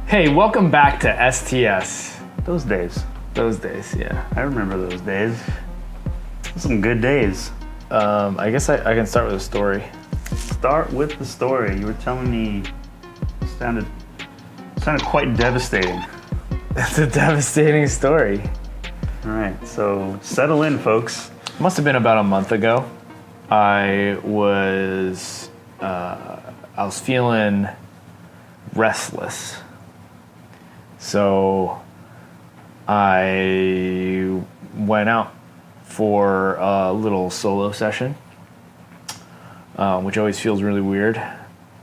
Hey, welcome back to STS. Those days. Those days, yeah. I remember those days. Some good days. I guess I can start with a story. Start with the story. You were telling me it sounded quite devastating. It's a devastating story. All right, so settle in, folks. Must have been about a month ago. I was feeling restless. So I went out for a little solo session, which always feels really weird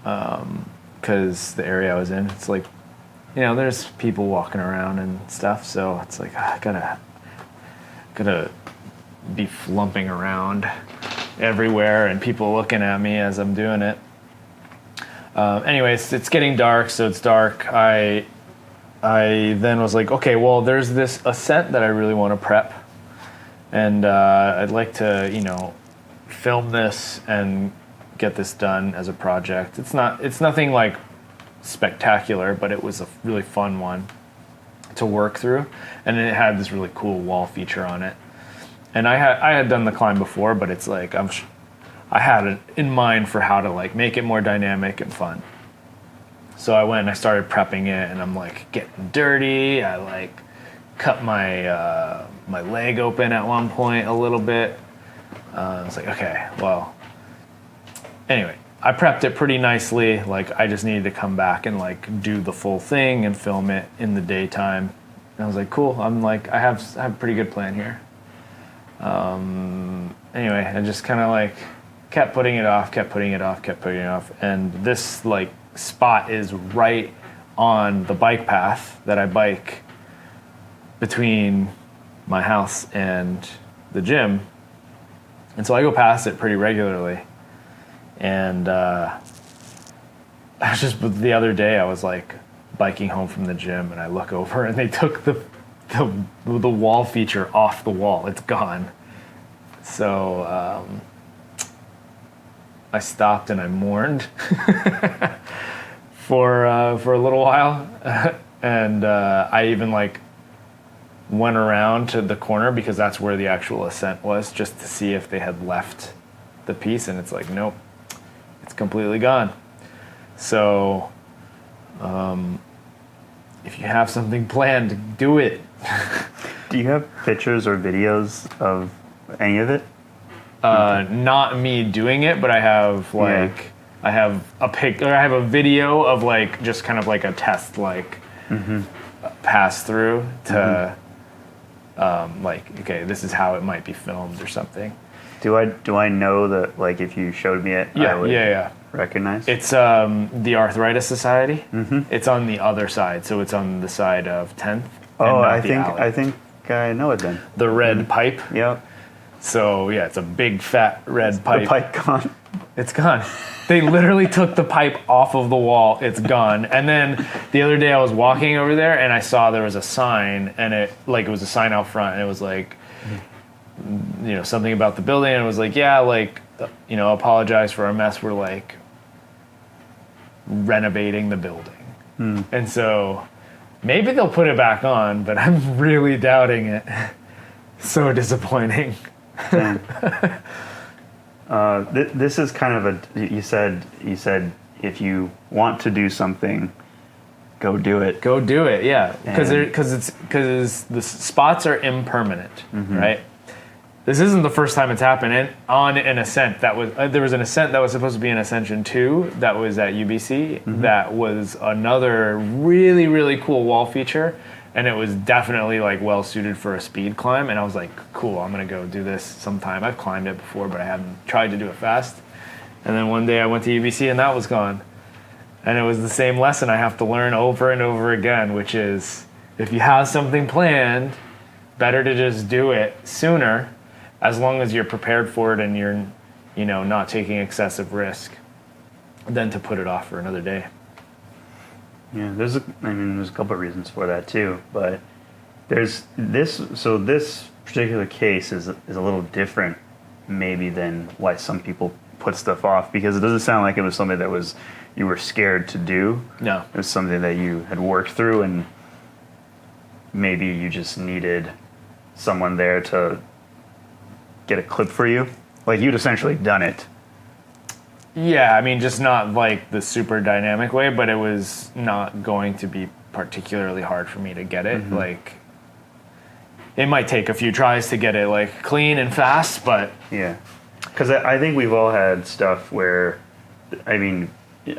because the area I was in, it's like, there's people walking around and stuff. So it's like, I gotta be flumping around everywhere and people looking at me as I'm doing it. Anyways, it's getting dark, so it's dark. I then was like, okay, well, there's this ascent that I really want to prep, and I'd like to, film this and get this done as a project. It's nothing like spectacular, but it was a really fun one to work through, and it had this really cool wall feature on it. And I had done the climb before, but it's like I had it in mind for how to like make it more dynamic and fun. So I went and I started prepping it, and I'm like getting dirty. I like cut my my leg open at one point a little bit. I was like, okay, well. Anyway, I prepped it pretty nicely. Like I just needed to come back and like do the full thing and film it in the daytime. And I was like, cool. I'm like, I have a pretty good plan here. Anyway, I just kind of like kept putting it off, and this like spot is right on the bike path that I bike between my house and the gym, and so I go past it pretty regularly. And I was just the other day I was like biking home from the gym, and I look over and they took the wall feature off the wall. It's gone. So I stopped and I mourned for a little while, and I even like went around to the corner because that's where the actual ascent was, just to see if they had left the piece, and it's like, nope, it's completely gone. So if you have something planned, do it. Do you have pictures or videos of any of it? Not me doing it, but I have I have a video of like just kind of like a test like pass through to like, okay, this is how it might be filmed or something. Do I know that, like, if you showed me it, I would recognize? It's the Arthritis Society. It's on the other side, so it's on the side of 10th. Oh, I think I know it then. The red pipe. Yep. So yeah, it's a big fat red pipe. The pipe gone. It's gone. They literally took the pipe off of the wall. It's gone. And then the other day I was walking over there and I saw there was a sign, and it was a sign out front, and it was like, something about the building, and it was like, yeah, like, apologize for our mess. We're like renovating the building. And so maybe they'll put it back on, but I'm really doubting it. So disappointing. This is kind of you said if you want to do something, go do it. Go do it, yeah. Because the spots are impermanent, right? This isn't the first time it's happened. And on an ascent that was there was an ascent that was supposed to be an Ascension 2 that was at UBC. That was another really, really cool wall feature, and it was definitely like well suited for a speed climb. And I was like, cool, I'm gonna go do this sometime. I've climbed it before, but I haven't tried to do it fast. And then one day I went to UBC and that was gone. And it was the same lesson I have to learn over and over again, which is if you have something planned, better to just do it sooner, as long as you're prepared for it and you're, not taking excessive risk, than to put it off for another day. Yeah, there's a couple of reasons for that too, but there's this. So this particular case is a little different, maybe, than why some people put stuff off? Because it doesn't sound like it was something that was you were scared to do. No. It was something that you had worked through, and maybe you just needed someone there to get a clip for you. Like, you'd essentially done it. Yeah, I mean, just not like the super dynamic way, but it was not going to be particularly hard for me to get it. Mm-hmm. Like, it might take a few tries to get it like clean and fast, but Yeah. Because I think we've all had stuff where, I mean,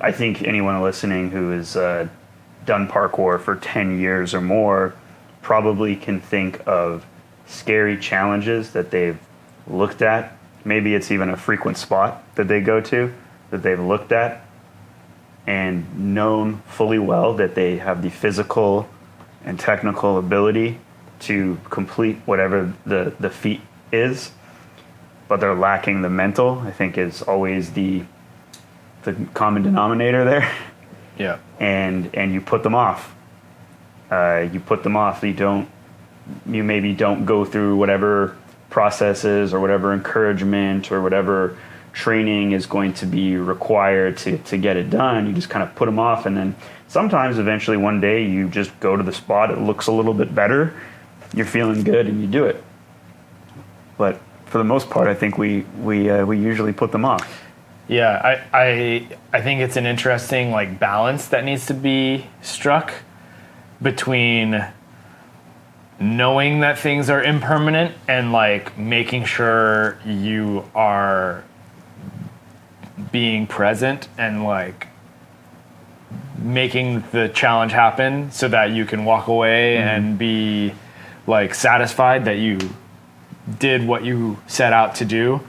I think anyone listening who has done parkour for 10 years or more probably can think of scary challenges that they've looked at. Maybe it's even a frequent spot that they go to that they've looked at and known fully well that they have the physical and technical ability to complete whatever the feat is, but they're lacking the mental, I think, is always the common denominator there. yeah. And you put them off. You maybe don't go through whatever processes or whatever encouragement or whatever training is going to be required to get it done. You just kind of put them off, and then sometimes eventually one day you just go to the spot, it looks a little bit better, you're feeling good, and you do it. But for the most part, I think we usually put them off. Yeah, I think it's an interesting like balance that needs to be struck between knowing that things are impermanent and like making sure you are being present and like making the challenge happen so that you can walk away and be like satisfied that you did what you set out to do.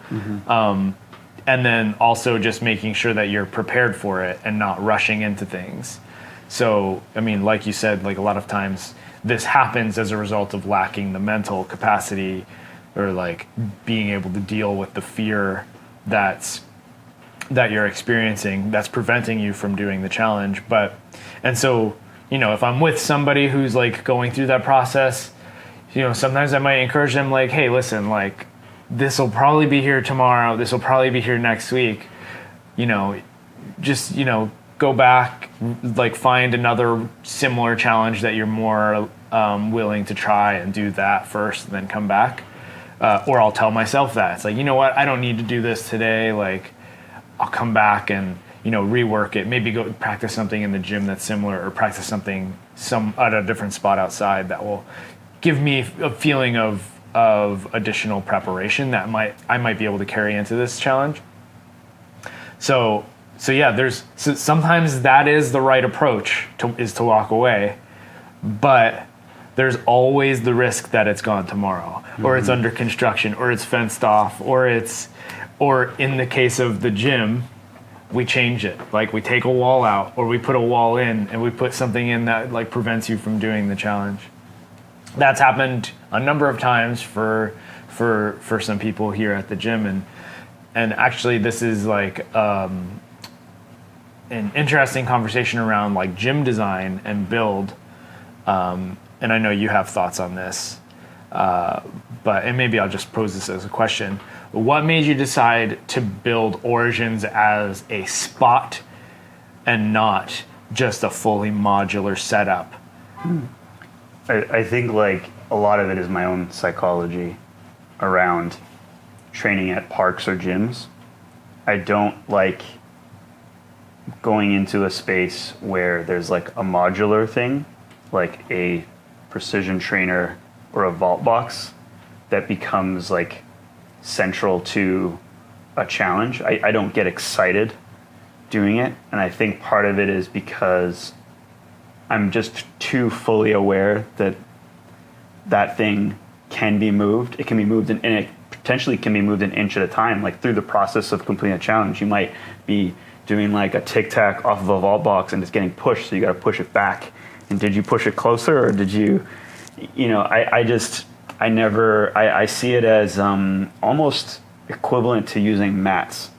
And then also just making sure that you're prepared for it and not rushing into things. So, I mean, like you said, like a lot of times this happens as a result of lacking the mental capacity or like being able to deal with the fear that you're experiencing that's preventing you from doing the challenge. And so, you know, if I'm with somebody who's like going through that process, you know, sometimes I might encourage them like, hey, listen, like, this will probably be here tomorrow. This will probably be here next week. You know, just, you know, go back, like find another similar challenge that you're more willing to try and do that first and then come back. Or I'll tell myself that. It's like, you know what? I don't need to do this today. Like, I'll come back and, you know, rework it. Maybe go practice something in the gym that's similar or practice something at a different spot outside that will give me a feeling of additional preparation that I might be able to carry into this challenge. So yeah, sometimes that is the right approach is to walk away, but there's always the risk that it's gone tomorrow, or it's under construction, or it's fenced off, or in the case of the gym, we change it. Like we take a wall out, or we put a wall in, and we put something in that like prevents you from doing the challenge. That's happened a number of times for some people here at the gym, and actually this is like an interesting conversation around like gym design and build, and I know you have thoughts on this, and maybe I'll just pose this as a question. What made you decide to build Origins as a spot and not just a fully modular setup? I think like a lot of it is my own psychology around training at parks or gyms. I don't like going into a space where there's like a modular thing, like a precision trainer or a vault box that becomes like central to a challenge. I don't get excited doing it, and I think part of it is because I'm just too fully aware that that thing can be moved. It can be moved, and it potentially can be moved an inch at a time. Like through the process of completing a challenge, you might be doing like a tic tac off of a vault box, and it's getting pushed, so you got to push it back. And did you push it closer, or did you? You know, I see it as almost equivalent to using mats.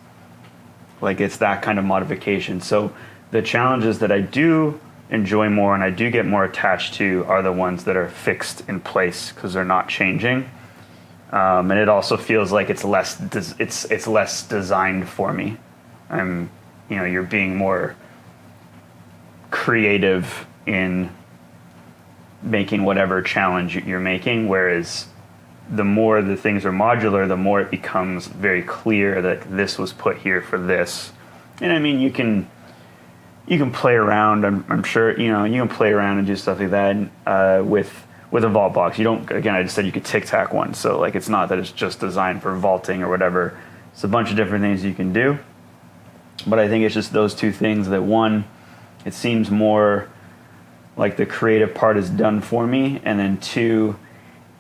Like it's that kind of modification. So the challenges that I do enjoy more and I do get more attached to are the ones that are fixed in place because they're not changing. and it also feels like it's less it's less designed for me. You're being more creative in making whatever challenge you're making, whereas the more the things are modular, the more it becomes very clear that this was put here for this. And I mean, you can play around. I'm sure you can play around and do stuff like that with a vault box. You don't. Again, I just said you could tic tac one, so like it's not that it's just designed for vaulting or whatever. It's a bunch of different things you can do. But I think it's just those two things that, one, it seems more like the creative part is done for me, and then two,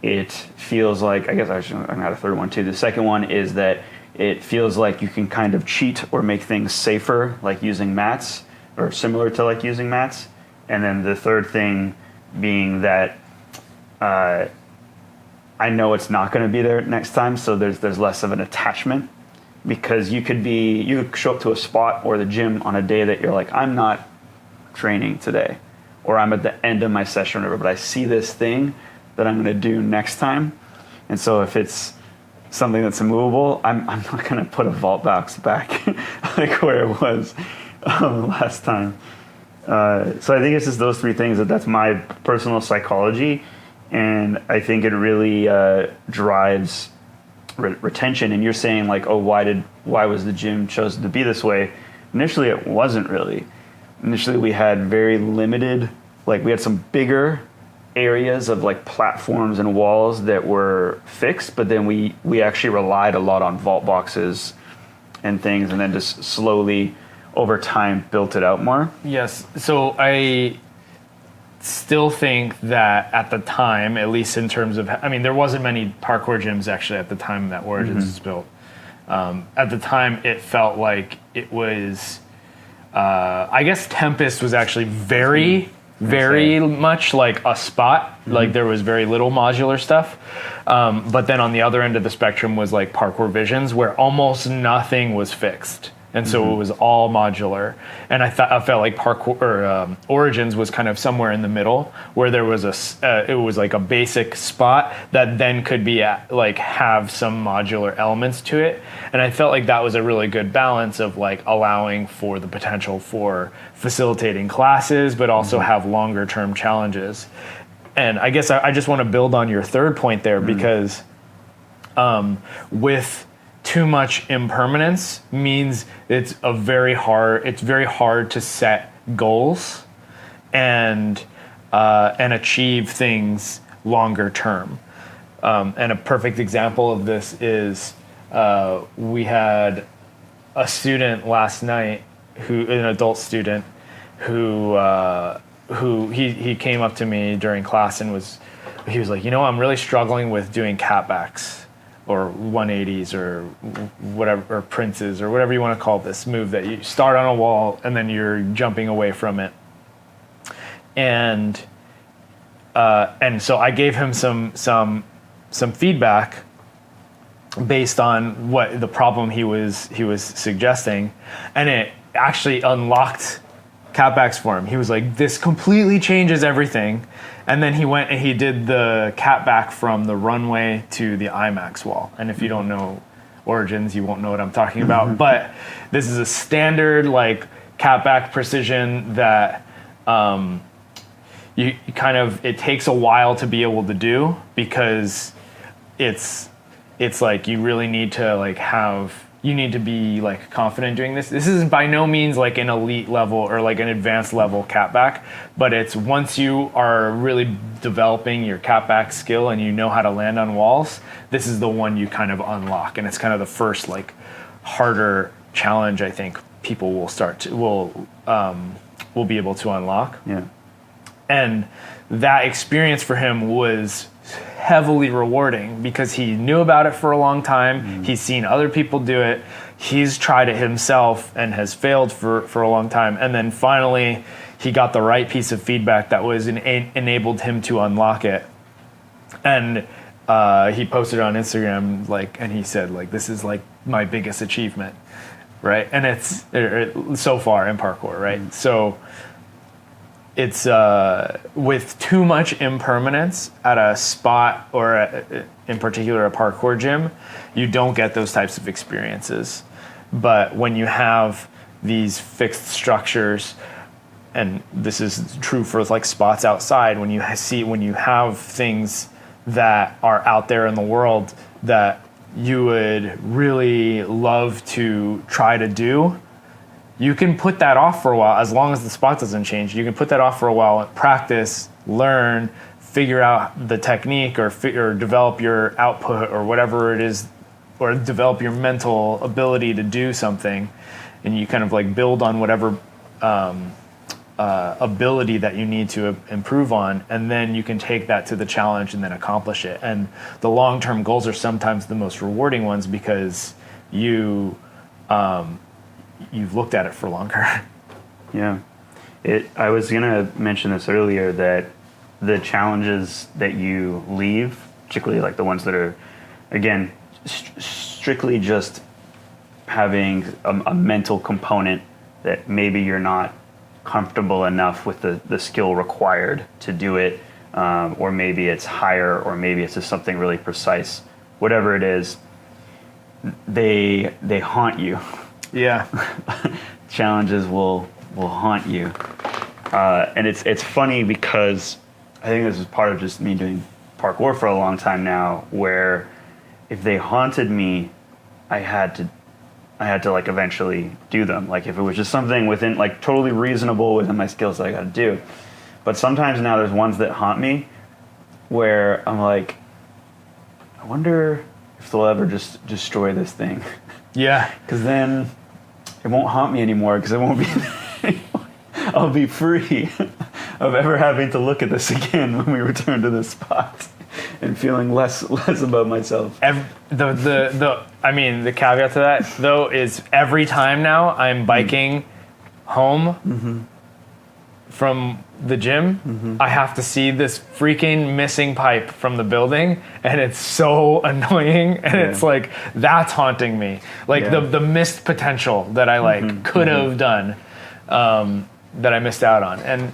it feels like, I guess I got a third one too. The second one is that it feels like you can kind of cheat or make things safer, like using mats, or similar to like using mats. And then the third thing being that I know it's not going to be there next time, so there's less of an attachment, because you could show up to a spot or the gym on a day that you're like, I'm not training today, or I'm at the end of my session or whatever, but I see this thing that I'm going to do next time. And so if it's something that's immovable, I'm not going to put a vault box back like where it was last time. So I think it's just those three things that's my personal psychology, and I think it really drives retention. And you're saying like, oh, why was the gym chosen to be this way? Initially, it wasn't really. Initially, we had very limited, like we had some bigger areas of like platforms and walls that were fixed, but then we actually relied a lot on vault boxes and things, and then just slowly over time built it out more. Yes. So I still think that at the time, at least in terms of, I mean, there wasn't many parkour gyms actually at the time that Origins was built. At the time, it felt like it was, I guess Tempest was actually very much like a spot. Like there was very little modular stuff. But then on the other end of the spectrum was like Parkour Visions, where almost nothing was fixed. And so it was all modular. And I felt like Parkour or Origins was kind of somewhere in the middle, where there was it was like a basic spot that then could be have some modular elements to it. And I felt like that was a really good balance of like allowing for the potential for facilitating classes, but also have longer term challenges. And I guess I just want to build on your third point there, because with too much impermanence means it's very hard to set goals and achieve things longer term. And a perfect example of this is we had a student last night, an adult student, who he came up to me during class and he was like, I'm really struggling with doing catbacks or 180s or whatever, or princes or whatever you want to call this move that you start on a wall and then you're jumping away from it. And so I gave him some feedback based on what the problem he was suggesting, and it actually unlocked catbacks for him. He was like, this completely changes everything. And then he went and he did the catback from the runway to the IMAX wall. And if you don't know Origins, you won't know what I'm talking about. But this is a standard like catback precision that you kind of, it takes a while to be able to do, because it's like you really need to you need to be like confident doing this. This is by no means like an elite level or like an advanced level catback, but it's once you are really developing your catback skill and you know how to land on walls, this is the one you kind of unlock. And it's kind of the first like harder challenge I think people will be able to unlock. Yeah. And that experience for him was heavily rewarding, because he knew about it for a long time. He's seen other people do it. He's tried it himself and has failed for a long time. And then finally, he got the right piece of feedback that was enabled him to unlock it. And he posted it on Instagram, and he said, this is like my biggest achievement, right? And it's so far in parkour, right? So it's with too much impermanence at a spot or in particular a parkour gym, you don't get those types of experiences. But when you have these fixed structures, and this is true for like spots outside, when you have things that are out there in the world that you would really love to try to do, you can put that off for a while. As long as the spot doesn't change, you can put that off for a while, practice, learn, figure out the technique, or develop your output or whatever it is, or develop your mental ability to do something, and you kind of like build on whatever ability that you need to improve on, and then you can take that to the challenge and then accomplish it. And the long-term goals are sometimes the most rewarding ones because you've looked at it for longer. Yeah. I was going to mention this earlier, that the challenges that you leave, particularly like the ones that are, again, strictly just having a mental component that maybe you're not comfortable enough with the skill required to do it, or maybe it's higher, or maybe it's just something really precise. Whatever it is, they haunt you. Yeah. Challenges will haunt you. And it's funny because I think this is part of just me doing parkour for a long time now, where if they haunted me, I had to like eventually do them. Like if it was just something within, like totally reasonable within my skills that I got to do. But sometimes now there's ones that haunt me where I'm like, I wonder if they'll ever just destroy this thing. Yeah. Because then it won't haunt me anymore, because it won't be I'll be free of ever having to look at this again when we return to this spot, and feeling less about myself. The caveat to that though is every time now I'm biking home from the gym, I have to see this freaking missing pipe from the building, and it's so annoying, and it's like that's haunting me. Like the missed potential that I could have done, that I missed out on. And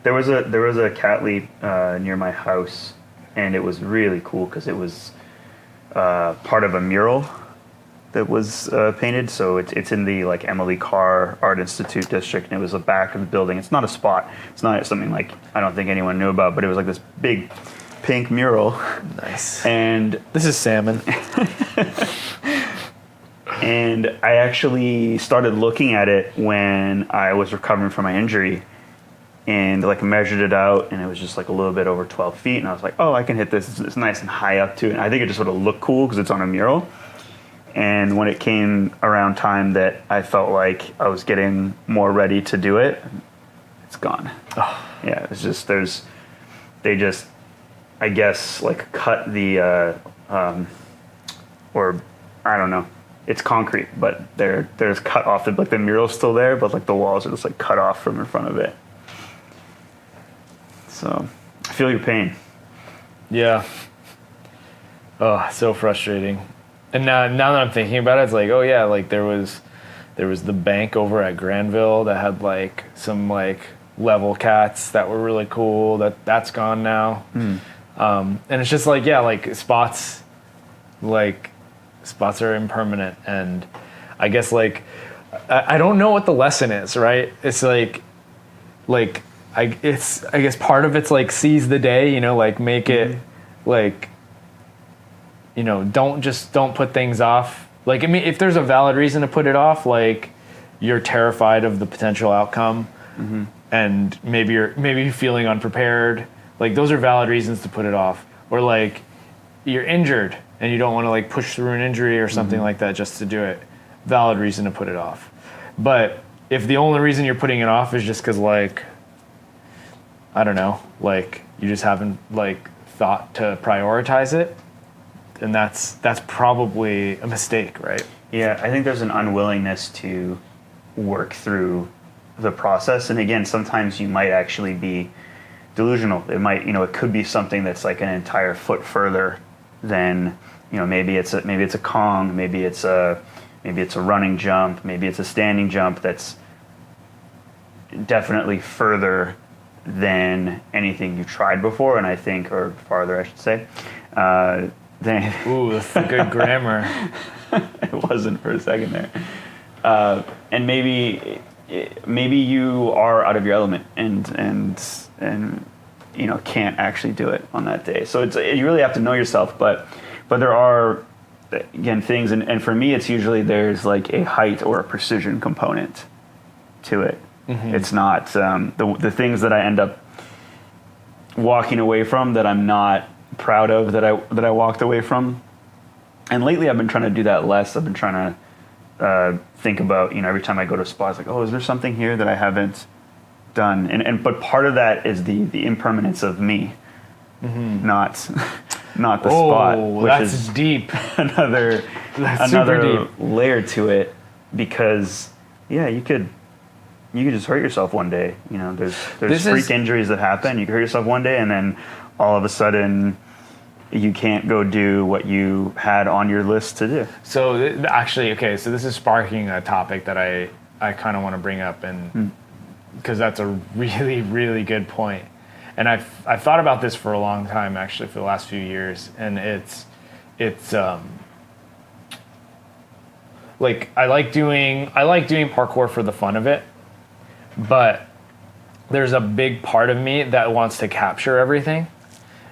there was a cat leap near my house, and it was really cool because it was part of a mural that was painted. So it's in the like Emily Carr Art Institute district, and it was the back of the building. It's not a spot. It's not something like I don't think anyone knew about, but it was like this big pink mural. Nice. And this is salmon. And I actually started looking at it when I was recovering from my injury, and like measured it out, and it was just like a little bit over 12 feet. And I was like, oh, I can hit this. It's nice and high up too. And I think it just sort of looked cool because it's on a mural. And when it came around time that I felt like I was getting more ready to do it, it's gone. Oh. Yeah, it's just they just, I guess, like cut the, or I don't know. It's concrete, but they're just cut off. Like the mural's still there, but like the walls are just like cut off from in front of it. So I feel your pain. Yeah. Oh, so frustrating. And now that I'm thinking about it, it's like, oh yeah, like there was the bank over at Granville that had like some like level cats that were really cool. That's gone now. And it's just like, yeah, like spots are impermanent, and I guess like I don't know what the lesson is, right? It's like I guess part of it's like seize the day, like make it like, don't put things off. Like, I mean, if there's a valid reason to put it off, like you're terrified of the potential outcome, and maybe you're feeling unprepared, like those are valid reasons to put it off. Or like you're injured and you don't want to like push through an injury or something like that just to do it, valid reason to put it off. But if the only reason you're putting it off is just because like, I don't know, like you just haven't like thought to prioritize it, then that's probably a mistake, right? Yeah, I think there's an unwillingness to work through the process. And again, sometimes you might actually be delusional. It might, it could be something that's like an entire foot further than, maybe it's a Kong, maybe it's a running jump, maybe it's a standing jump that's definitely further than anything you tried before, and I think, or farther, I should say. Ooh, that's a good grammar. It wasn't for a second there. And maybe you are out of your element and can't actually do it on that day. So you really have to know yourself. But there are, again, things, and for me, it's usually there's like a height or a precision component to it. Mm-hmm. It's not the things that I end up walking away from that I'm not proud of that I walked away from. And lately I've been trying to do that less. I've been trying to think about, every time I go to a spot, it's like, oh, is there something here that I haven't done? But part of that is the impermanence of me, mm-hmm. not the spot, which that's is deep. another deep layer to it, because you could just hurt yourself one day. There's freak injuries that happen. You can hurt yourself one day, and then all of a sudden you can't go do what you had on your list to do. So actually, so this is sparking a topic that I kind of want to bring up, and because that's a really, really good point. And I've thought about this for a long time, actually, for the last few years, and it's like I like doing parkour for the fun of it, but there's a big part of me that wants to capture everything.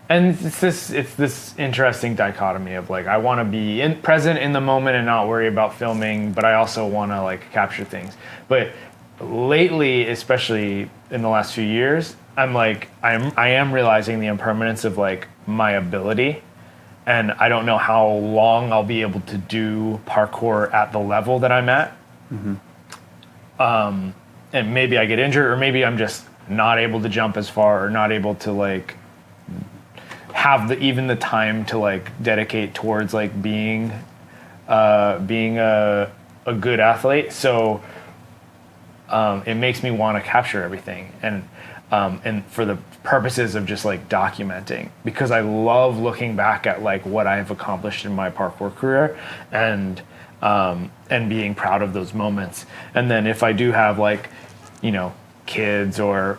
And it's this interesting dichotomy of like, I want to be present in the moment and not worry about filming, but I also want to like capture things. But lately, especially in the last few years, I am realizing the impermanence of like my ability, and I don't know how long I'll be able to do parkour at the level that I'm at. Mm-hmm. And maybe I get injured, or maybe I'm just not able to jump as far, or not able to like have even the time to like dedicate towards like being a good athlete. So it makes me want to capture everything, and for the purposes of just like documenting, because I love looking back at like what I've accomplished in my parkour career, and being proud of those moments. And then if I do have like, kids or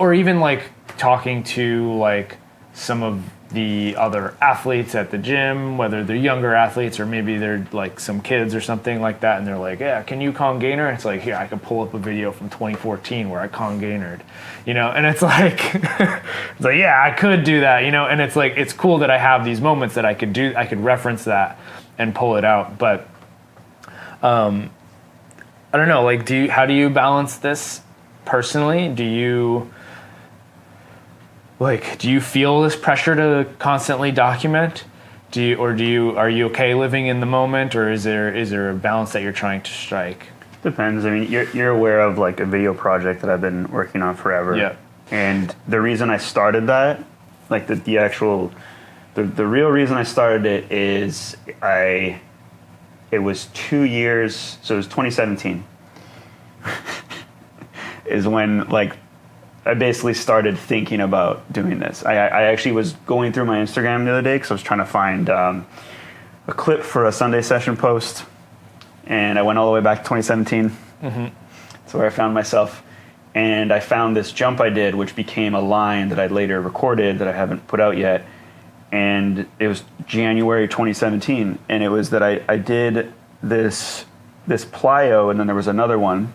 even like talking to like some of the other athletes at the gym, whether they're younger athletes or maybe they're like some kids or something like that, and they're like, yeah, can you Kong Gainer? It's like, here, I could pull up a video from 2014 where I Kong Gainered, and it's like, it's like, yeah, I could do that, and it's like, it's cool that I have these moments that I could reference that and pull it out. But I don't know, like, how do you balance this personally? Do you feel this pressure to constantly document? Are you okay living in the moment, or is there a balance that you're trying to strike? Depends. I mean, you're aware of like a video project that I've been working on forever. Yeah. And the reason I started that, like the real reason I started it is it was 2 years, so it was 2017 is when like I basically started thinking about doing this. I actually was going through my Instagram the other day because I was trying to find a clip for a Sunday session post, and I went all the way back to 2017. Mm-hmm. That's where I found myself, and I found this jump I did, which became a line that I later recorded that I haven't put out yet, and it was January 2017, and it was that I did this plyo, and then there was another one,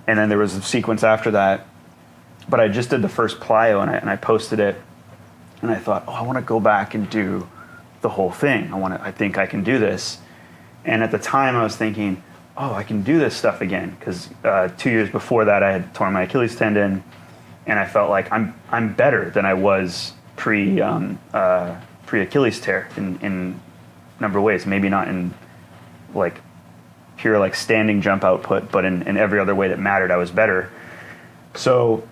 and then there was a sequence after that. But I just did the first plyo, and I posted it, and I thought, I want to go back and do the whole thing. I think I can do this. And at the time I was thinking, I can do this stuff again, because 2 years before that I had torn my Achilles tendon, and I felt like I'm better than I was pre Achilles tear in a number of ways. Maybe not in like pure like standing jump output, but in every other way that mattered, I was better. So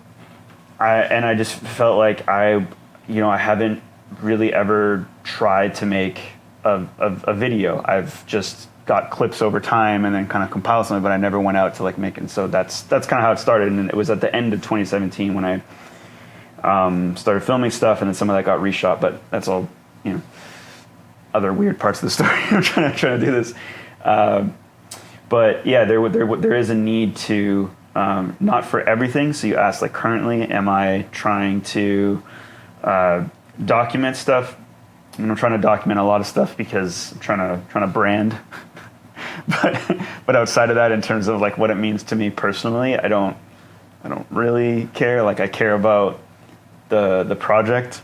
I just felt like I haven't really ever tried to make a video. I've just got clips over time and then kind of compiled something, but I never went out to like make it. So that's kind of how it started. And it was at the end of 2017 when I started filming stuff, and then some of that got reshot. But that's all, other weird parts of the story. I'm trying to do this. But yeah, there is a need to not for everything. So you asked, like, currently, am I trying to document stuff? I mean, I'm trying to document a lot of stuff because I'm trying to brand. but outside of that, in terms of like what it means to me personally, I don't really care. Like, I care about the project.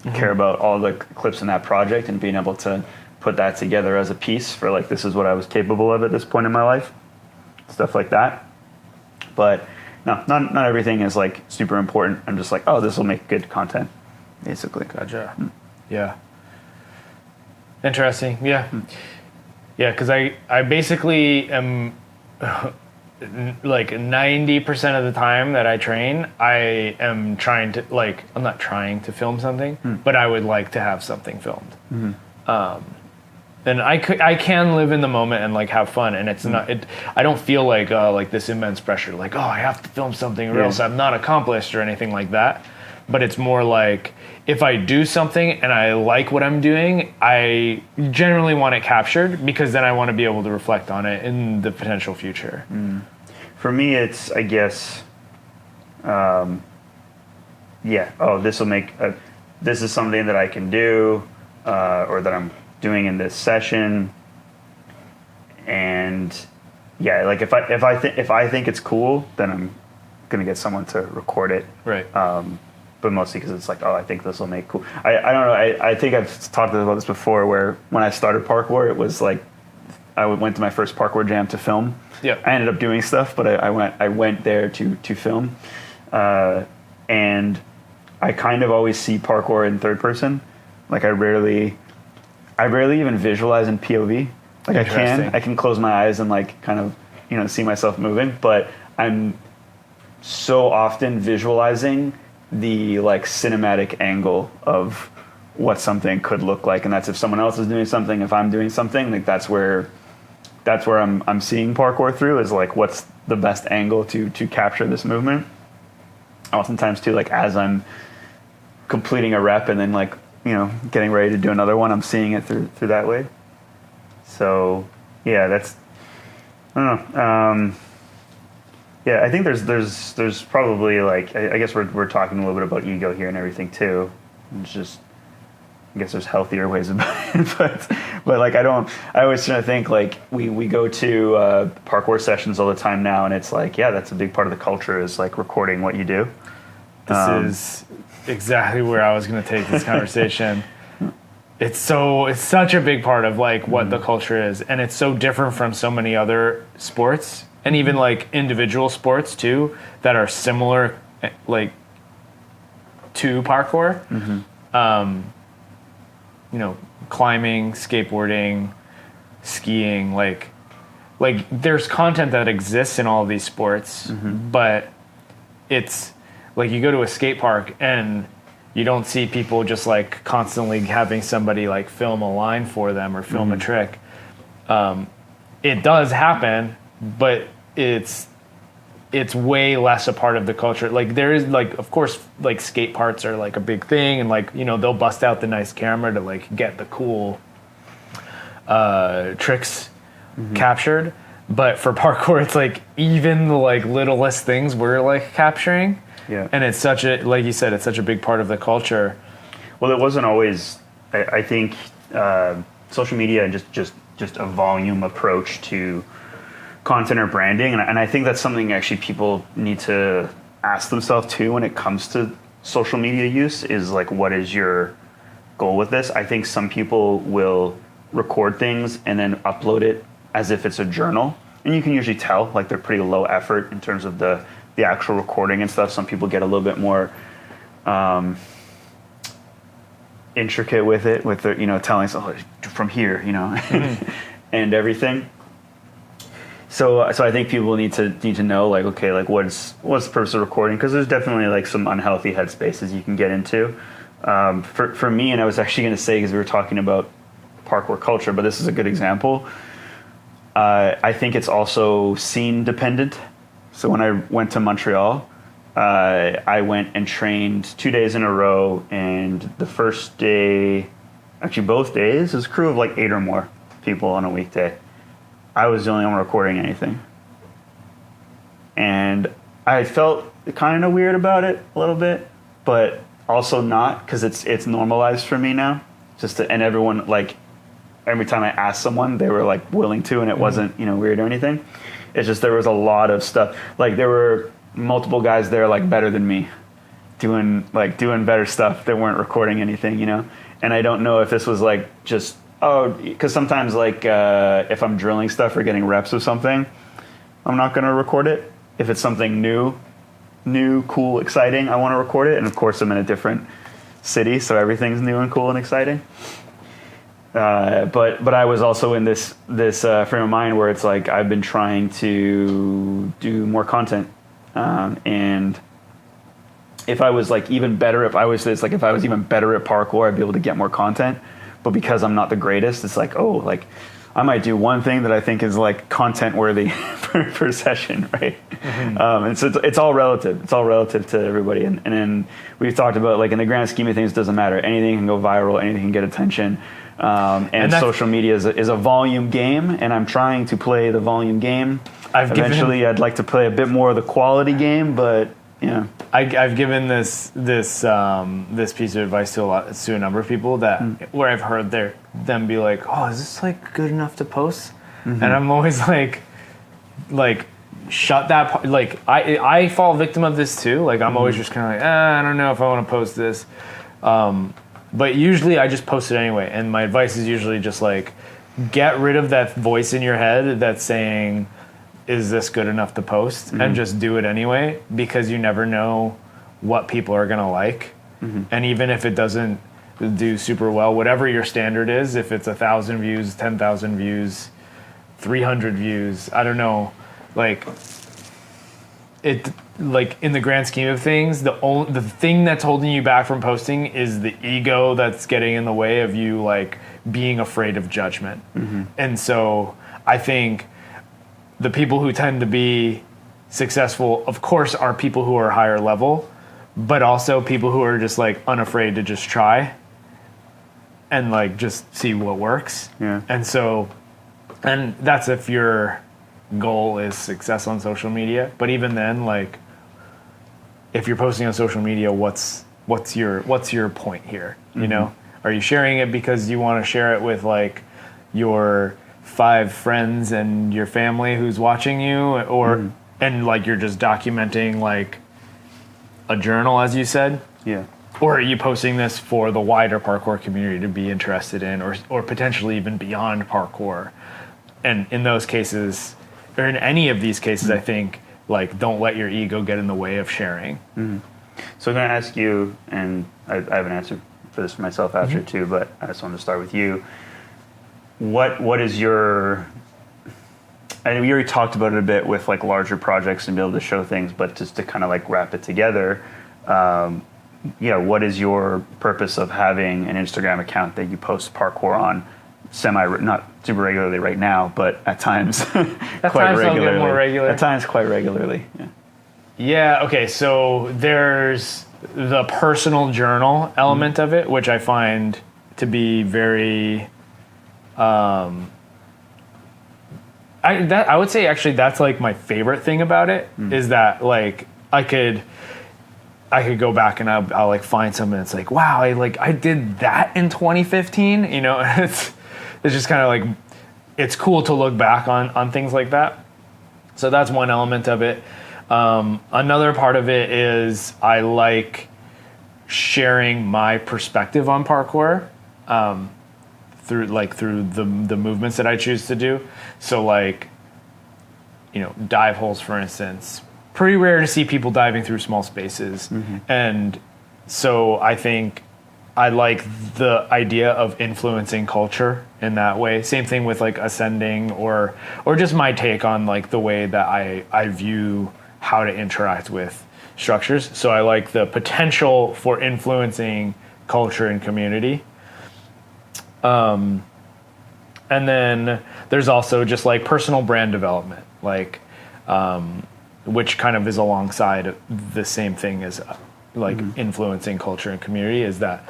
I care about all the clips in that project and being able to put that together as a piece for, like, this is what I was capable of at this point in my life, stuff like that. But no, not everything is like super important. I'm just like, oh, this will make good content, basically. Gotcha. Yeah. Interesting. Yeah. Yeah, because I basically am like 90% of the time that I train, I am trying to, like, I'm not trying to film something, but I would like to have something filmed. And I can live in the moment and, like, have fun, and it's not, I don't feel like this immense pressure, like, oh, I have to film something or else I'm not accomplished or anything like that. But it's more like, if I do something and I like what I'm doing, I generally want it captured because then I want to be able to reflect on it in the potential future. For me, it's, I guess, this will make, this is something that I can do, or that I'm doing in this session. And yeah, like, if I think it's cool, then I'm gonna get someone to record it. Right. But mostly because it's like, oh, I think this will make cool. I don't know. I think I've talked about this before, where when I started parkour, it was like I went to my first parkour jam to film. Yeah. I ended up doing stuff, but I went there to film, and I kind of always see parkour in third person. Like, I rarely even visualize in POV. Like, I can close my eyes and, like, kind of, see myself moving, but I'm so often visualizing the, like, cinematic angle of what something could look like, and that's if someone else is doing something, if I'm doing something, like, that's where I'm seeing parkour through, is like, what's the best angle to capture this movement. Oftentimes too, like, as I'm completing a rep and then, like, getting ready to do another one, I'm seeing it through that way. So yeah, that's, I don't know. Yeah, I think there's probably, like, I guess we're talking a little bit about ego here and everything too. It's just, I guess there's healthier ways about it, but like, I always try to think, like, we go to parkour sessions all the time now, and it's like, yeah, that's a big part of the culture, is, like, recording what you do. This is exactly where I was going to take this conversation. It's such a big part of, like, what the culture is, and it's so different from so many other sports, and even, like, individual sports too, that are similar, like, to parkour. Climbing, skateboarding, skiing, like there's content that exists in all of these sports, but it's like, you go to a skate park and you don't see people just, like, constantly having somebody, like, film a line for them or film a trick. It does happen, but it's way less a part of the culture. Like, there is, like, of course, like, skate parts are, like, a big thing, and, like, they'll bust out the nice camera to, like, get the cool tricks captured. But for parkour, it's like, even the, like, littlest things we're, like, capturing. Yeah. And it's such a, like you said, it's such a big part of the culture. Well, it wasn't always, I think, social media and just a volume approach to content or branding, and I think that's something actually people need to ask themselves too when it comes to social media use, is, like, what is your goal with this? I think some people will record things and then upload it as if it's a journal, and you can usually tell, like, they're pretty low effort in terms of the actual recording and stuff. Some people get a little bit more intricate with it, with their, telling us, oh, from here, and everything. So I think people need to know, like, okay, like, what's the purpose of recording? Because there's definitely, like, some unhealthy headspaces you can get into. For me, and I was actually going to say, because we were talking about parkour culture, but this is a good example. I think it's also scene dependent. So when I went to Montreal, I went and trained 2 days in a row, and the first day, actually both days, was a crew of, like, 8 or more people on a weekday. I was the only one recording anything. and I felt kind of weird about it a little bit, but also not, because it's normalized for me now. And everyone, like, every time I asked someone, they were like willing to, and it wasn't, weird or anything. It's just there was a lot of stuff. Like, there were multiple guys there like better than me, doing better stuff that weren't recording anything, And I don't know if this was like just because sometimes like if I'm drilling stuff or getting reps of something, I'm not going to record it. If it's something new, cool, exciting, I want to record it. And of course, I'm in a different city, so everything's new and cool and exciting. But I was also in this frame of mind where it's like I've been trying to do more content, and if I was like even better, if I was even better at parkour, I'd be able to get more content. But because I'm not the greatest, it's like I might do one thing that I think is like content worthy per session, right? Mm-hmm. And so it's all relative. It's all relative to everybody. And then we've talked about, like, in the grand scheme of things, it doesn't matter. Anything can go viral. Anything can get attention. And social media is a volume game, and I'm trying to play the volume game. Eventually, I'd like to play a bit more of the quality game, but yeah. I've given this piece of advice to a number of people where I've heard them be like, "Oh, is this like good enough to post?" Mm-hmm. And I'm always like, shut that. Like I fall victim of this too. Like I'm always just kind of like, I don't know if I want to post this. But usually I just post it anyway. And my advice is usually just like, get rid of that voice in your head that's saying, is this good enough to post? Mm-hmm. And just do it anyway, because you never know what people are going to like. Mm-hmm. And even if it doesn't do super well, whatever your standard is, if it's 1,000 views, 10,000 views, 300 views, I don't know, like in the grand scheme of things, the thing that's holding you back from posting is the ego that's getting in the way of you, like, being afraid of judgment. Mm-hmm. And so I think the people who tend to be successful, of course, are people who are higher level, but also people who are just like unafraid to just try and like just see what works. Yeah. And that's if your goal is success on social media. But even then, like, if you're posting on social media, what's your point here? You know, are you sharing it because you want to share it with like your 5 friends and your family who's watching you, or and like you're just documenting like a journal, as you said? Yeah. Or are you posting this for the wider parkour community to be interested in, or potentially even beyond parkour? And in those cases, or in any of these cases, I think, like, don't let your ego get in the way of sharing. Mm-hmm. So I'm going to ask you, and I have an answer for this for myself after too, but I just want to start with you. What is your... I mean, we already talked about it a bit with like larger projects and be able to show things, but just to kind of like wrap it together, what is your purpose of having an Instagram account that you post parkour on not super regularly right now, but at times quite regularly. More regular. At times quite regularly. Yeah. Okay. So there's the personal journal element of it, which I find to be very. I would say actually that's like my favorite thing about it is that like I could go back and I'll like find something that's like, wow, I did that in 2015. You know, it's just kind of like, it's cool to look back on things like that. So that's one element of it. Another part of it is I like sharing my perspective on parkour through the movements that I choose to do. So like, dive holes, for instance, pretty rare to see people diving through small spaces. Mm-hmm. And so I think I like the idea of influencing culture in that way. Same thing with like ascending or just my take on like the way that I view how to interact with structures. So I like the potential for influencing culture and community. And then there's also just like personal brand development, like, which kind of is alongside the same thing as influencing culture and community, is that,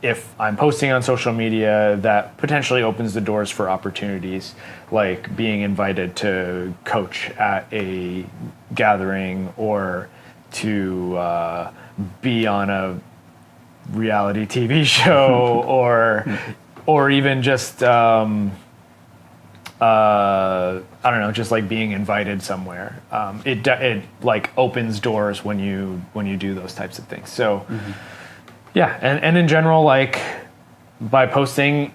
if I'm posting on social media, that potentially opens the doors for opportunities, like being invited to coach at a gathering or to be on a reality TV show or even just I don't know, just like being invited somewhere. It like opens doors when you do those types of things. So yeah, and in general, like by posting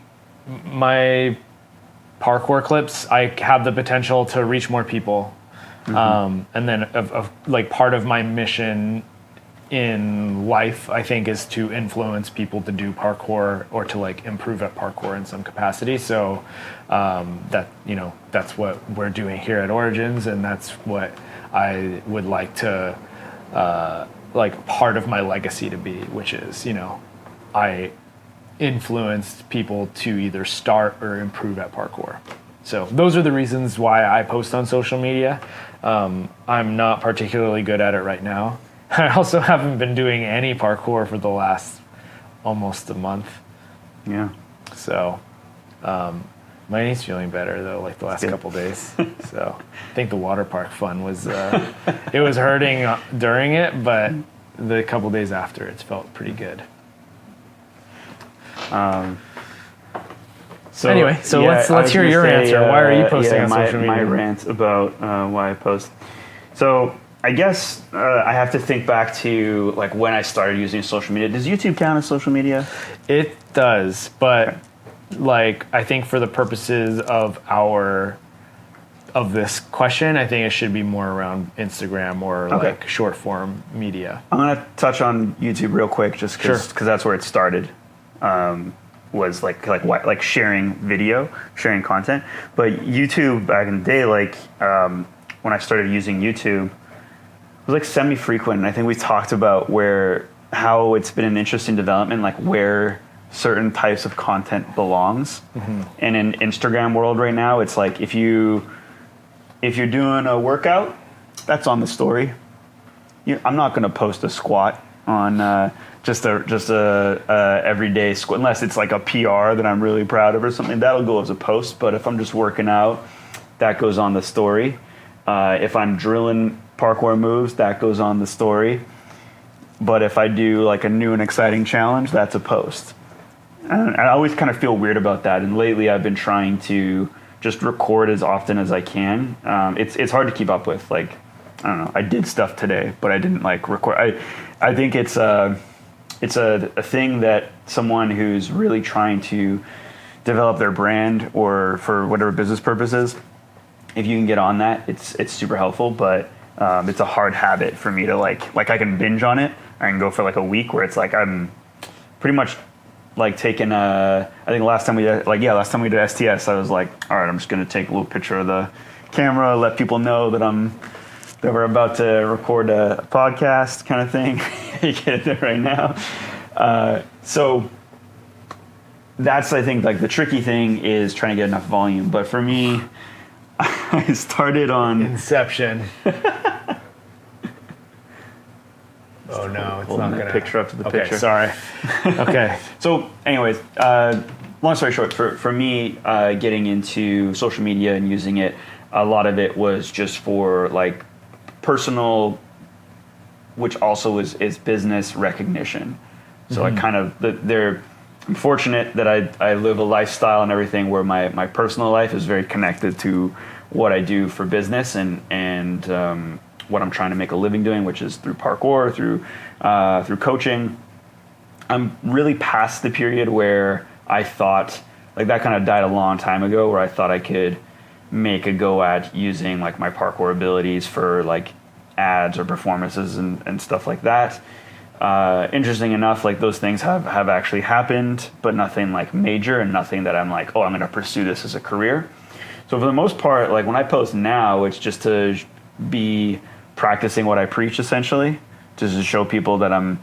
my parkour clips, I have the potential to reach more people. And then of like part of my mission in life, I think, is to influence people to do parkour or to like improve at parkour in some capacity. So that's what we're doing here at Origins, and that's what I would like to like part of my legacy to be, which is, I influenced people to either start or improve at parkour. So those are the reasons why I post on social media. I'm not particularly good at it right now. I also haven't been doing any parkour for the last almost a month. Yeah. So my knee's feeling better though, like the last couple days. So I think the water park fun was, it was hurting during it, but the couple days after it's felt pretty good. So anyway, let's hear your answer. Why are you posting on social media? My rant about why I post. So I guess I have to think back to like when I started using social media. Does YouTube count as social media? It does, but like I think for the purposes of this question, I think it should be more around Instagram or like short form media. I'm gonna touch on YouTube real quick, just because that's where it started. Was like sharing video, sharing content. But YouTube back in the day, like when I started using YouTube, it was like semi-frequent. And I think we talked about how it's been an interesting development, like where certain types of content belongs. And in Instagram world right now, it's like if you're doing a workout, that's on the story. I'm not going to post a squat on just a everyday squat, unless it's like a PR that I'm really proud of or something. That'll go as a post. But if I'm just working out, that goes on the story. If I'm drilling parkour moves, that goes on the story. But if I do like a new and exciting challenge, that's a post. And I always kind of feel weird about that. And lately I've been trying to just record as often as I can. It's hard to keep up with. Like, I don't know, I did stuff today, but I didn't like record. I think it's a thing that someone who's really trying to develop their brand or for whatever business purposes, if you can get on that, it's super helpful. But it's a hard habit for me to like I can binge on it. I can go for like a week where it's like I'm pretty much like taking I think last time we did STS, I was like, all right, I'm just gonna take a little picture of the camera, let people know that we're about to record a podcast kind of thing. You get it there right now. So that's, I think, like the tricky thing is trying to get enough volume. But for me, I started on Inception. Oh no, it's not gonna picture up to the okay, picture. Sorry. Okay. So, anyways, long story short, for me, getting into social media and using it, a lot of it was just for like personal, which also is business recognition. So I kind of I'm fortunate that I live a lifestyle and everything where my personal life is very connected to what I do for business and what I'm trying to make a living doing, which is through parkour, through coaching. I'm really past the period where I thought, like that kind of died a long time ago, where I thought I could make a go at using like my parkour abilities for like ads or performances and stuff like that. Interesting enough, like those things have actually happened, but nothing like major and nothing that I'm like, oh, I'm going to pursue this as a career. So for the most part, like when I post now, it's just to be practicing what I preach, essentially, just to show people that I'm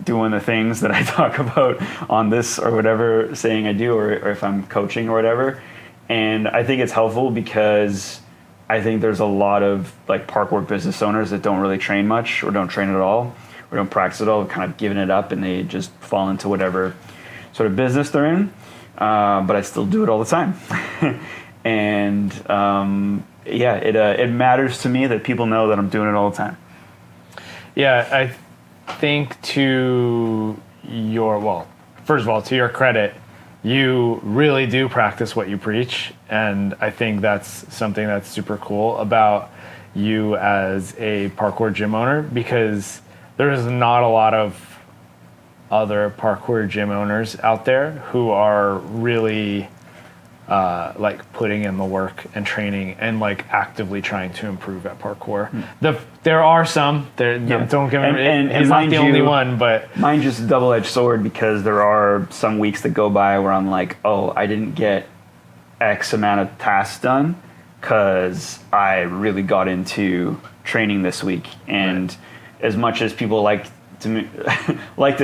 doing the things that I talk about on this or whatever saying I do, or if I'm coaching or whatever. And I think it's helpful because I think there's a lot of like parkour business owners that don't really train much or don't train at all or don't practice at all, kind of giving it up, and they just fall into whatever sort of business they're in, but I still do it all the time. And it matters to me that people know that I'm doing it all the time. Yeah, I think first of all, to your credit, you really do practice what you preach, and I think that's something that's super cool about you as a parkour gym owner, because there's not a lot of other parkour gym owners out there who are really like putting in the work and training and like actively trying to improve at parkour. There are some. Don't get me wrong. It's not the only one, but mine just a double-edged sword, because there are some weeks that go by where I'm like, oh, I didn't get X amount of tasks done because I really got into training this week. And as much as people like to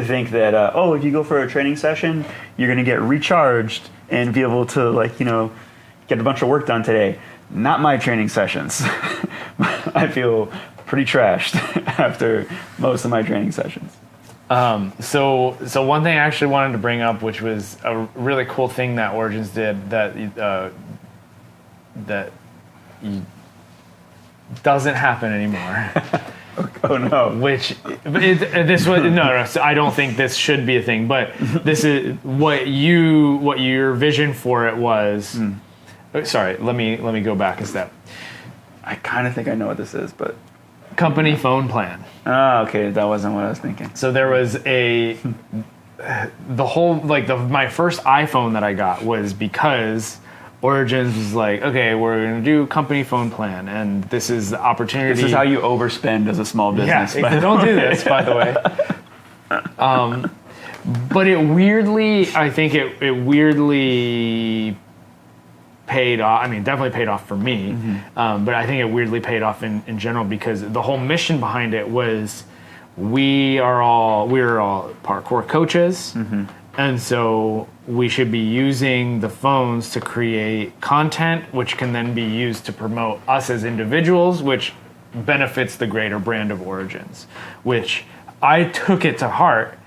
think that if you go for a training session, you're going to get recharged and be able to get a bunch of work done today. Not my training sessions. I feel pretty trashed after most of my training sessions. So one thing I actually wanted to bring up, which was a really cool thing that Origins did that doesn't happen anymore. Oh no! So I don't think this should be a thing, but this is what your vision for it was. Sorry, let me go back a step. I kind of think I know what this is, but company phone plan. Oh, okay, that wasn't what I was thinking. So there was my first iPhone that I got was because Origins was like, okay, we're going to do company phone plan, and this is the opportunity. This is how you overspend as a small business. Yeah, don't do this, by the way. But I think it weirdly paid off. I mean, definitely paid off for me, but I think it weirdly paid off in general, because the whole mission behind it was we're all parkour coaches. And so we should be using the phones to create content, which can then be used to promote us as individuals, which benefits the greater brand of Origins, which I took it to heart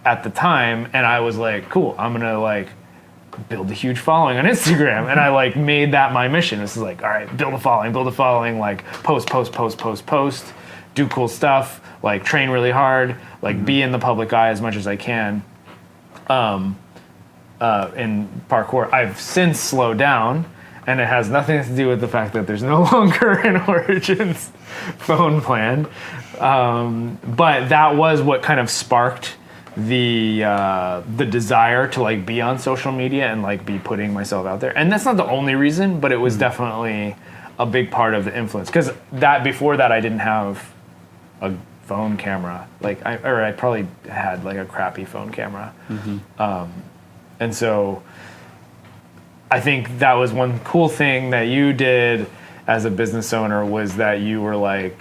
at the time. And I was like, cool, I'm going to build a huge following on Instagram. And I made that my mission. This is all right, build a following, post, do cool stuff, train really hard, be in the public eye as much as I can. In parkour, I've since slowed down, and it has nothing to do with the fact that there's no longer an Origins phone plan. But that was what kind of sparked the desire to be on social media and be putting myself out there. And that's not the only reason, but it was definitely a big part of the influence. Because before that, I didn't have a phone camera. I probably had a crappy phone camera. And so I think that was one cool thing that you did as a business owner, was that you were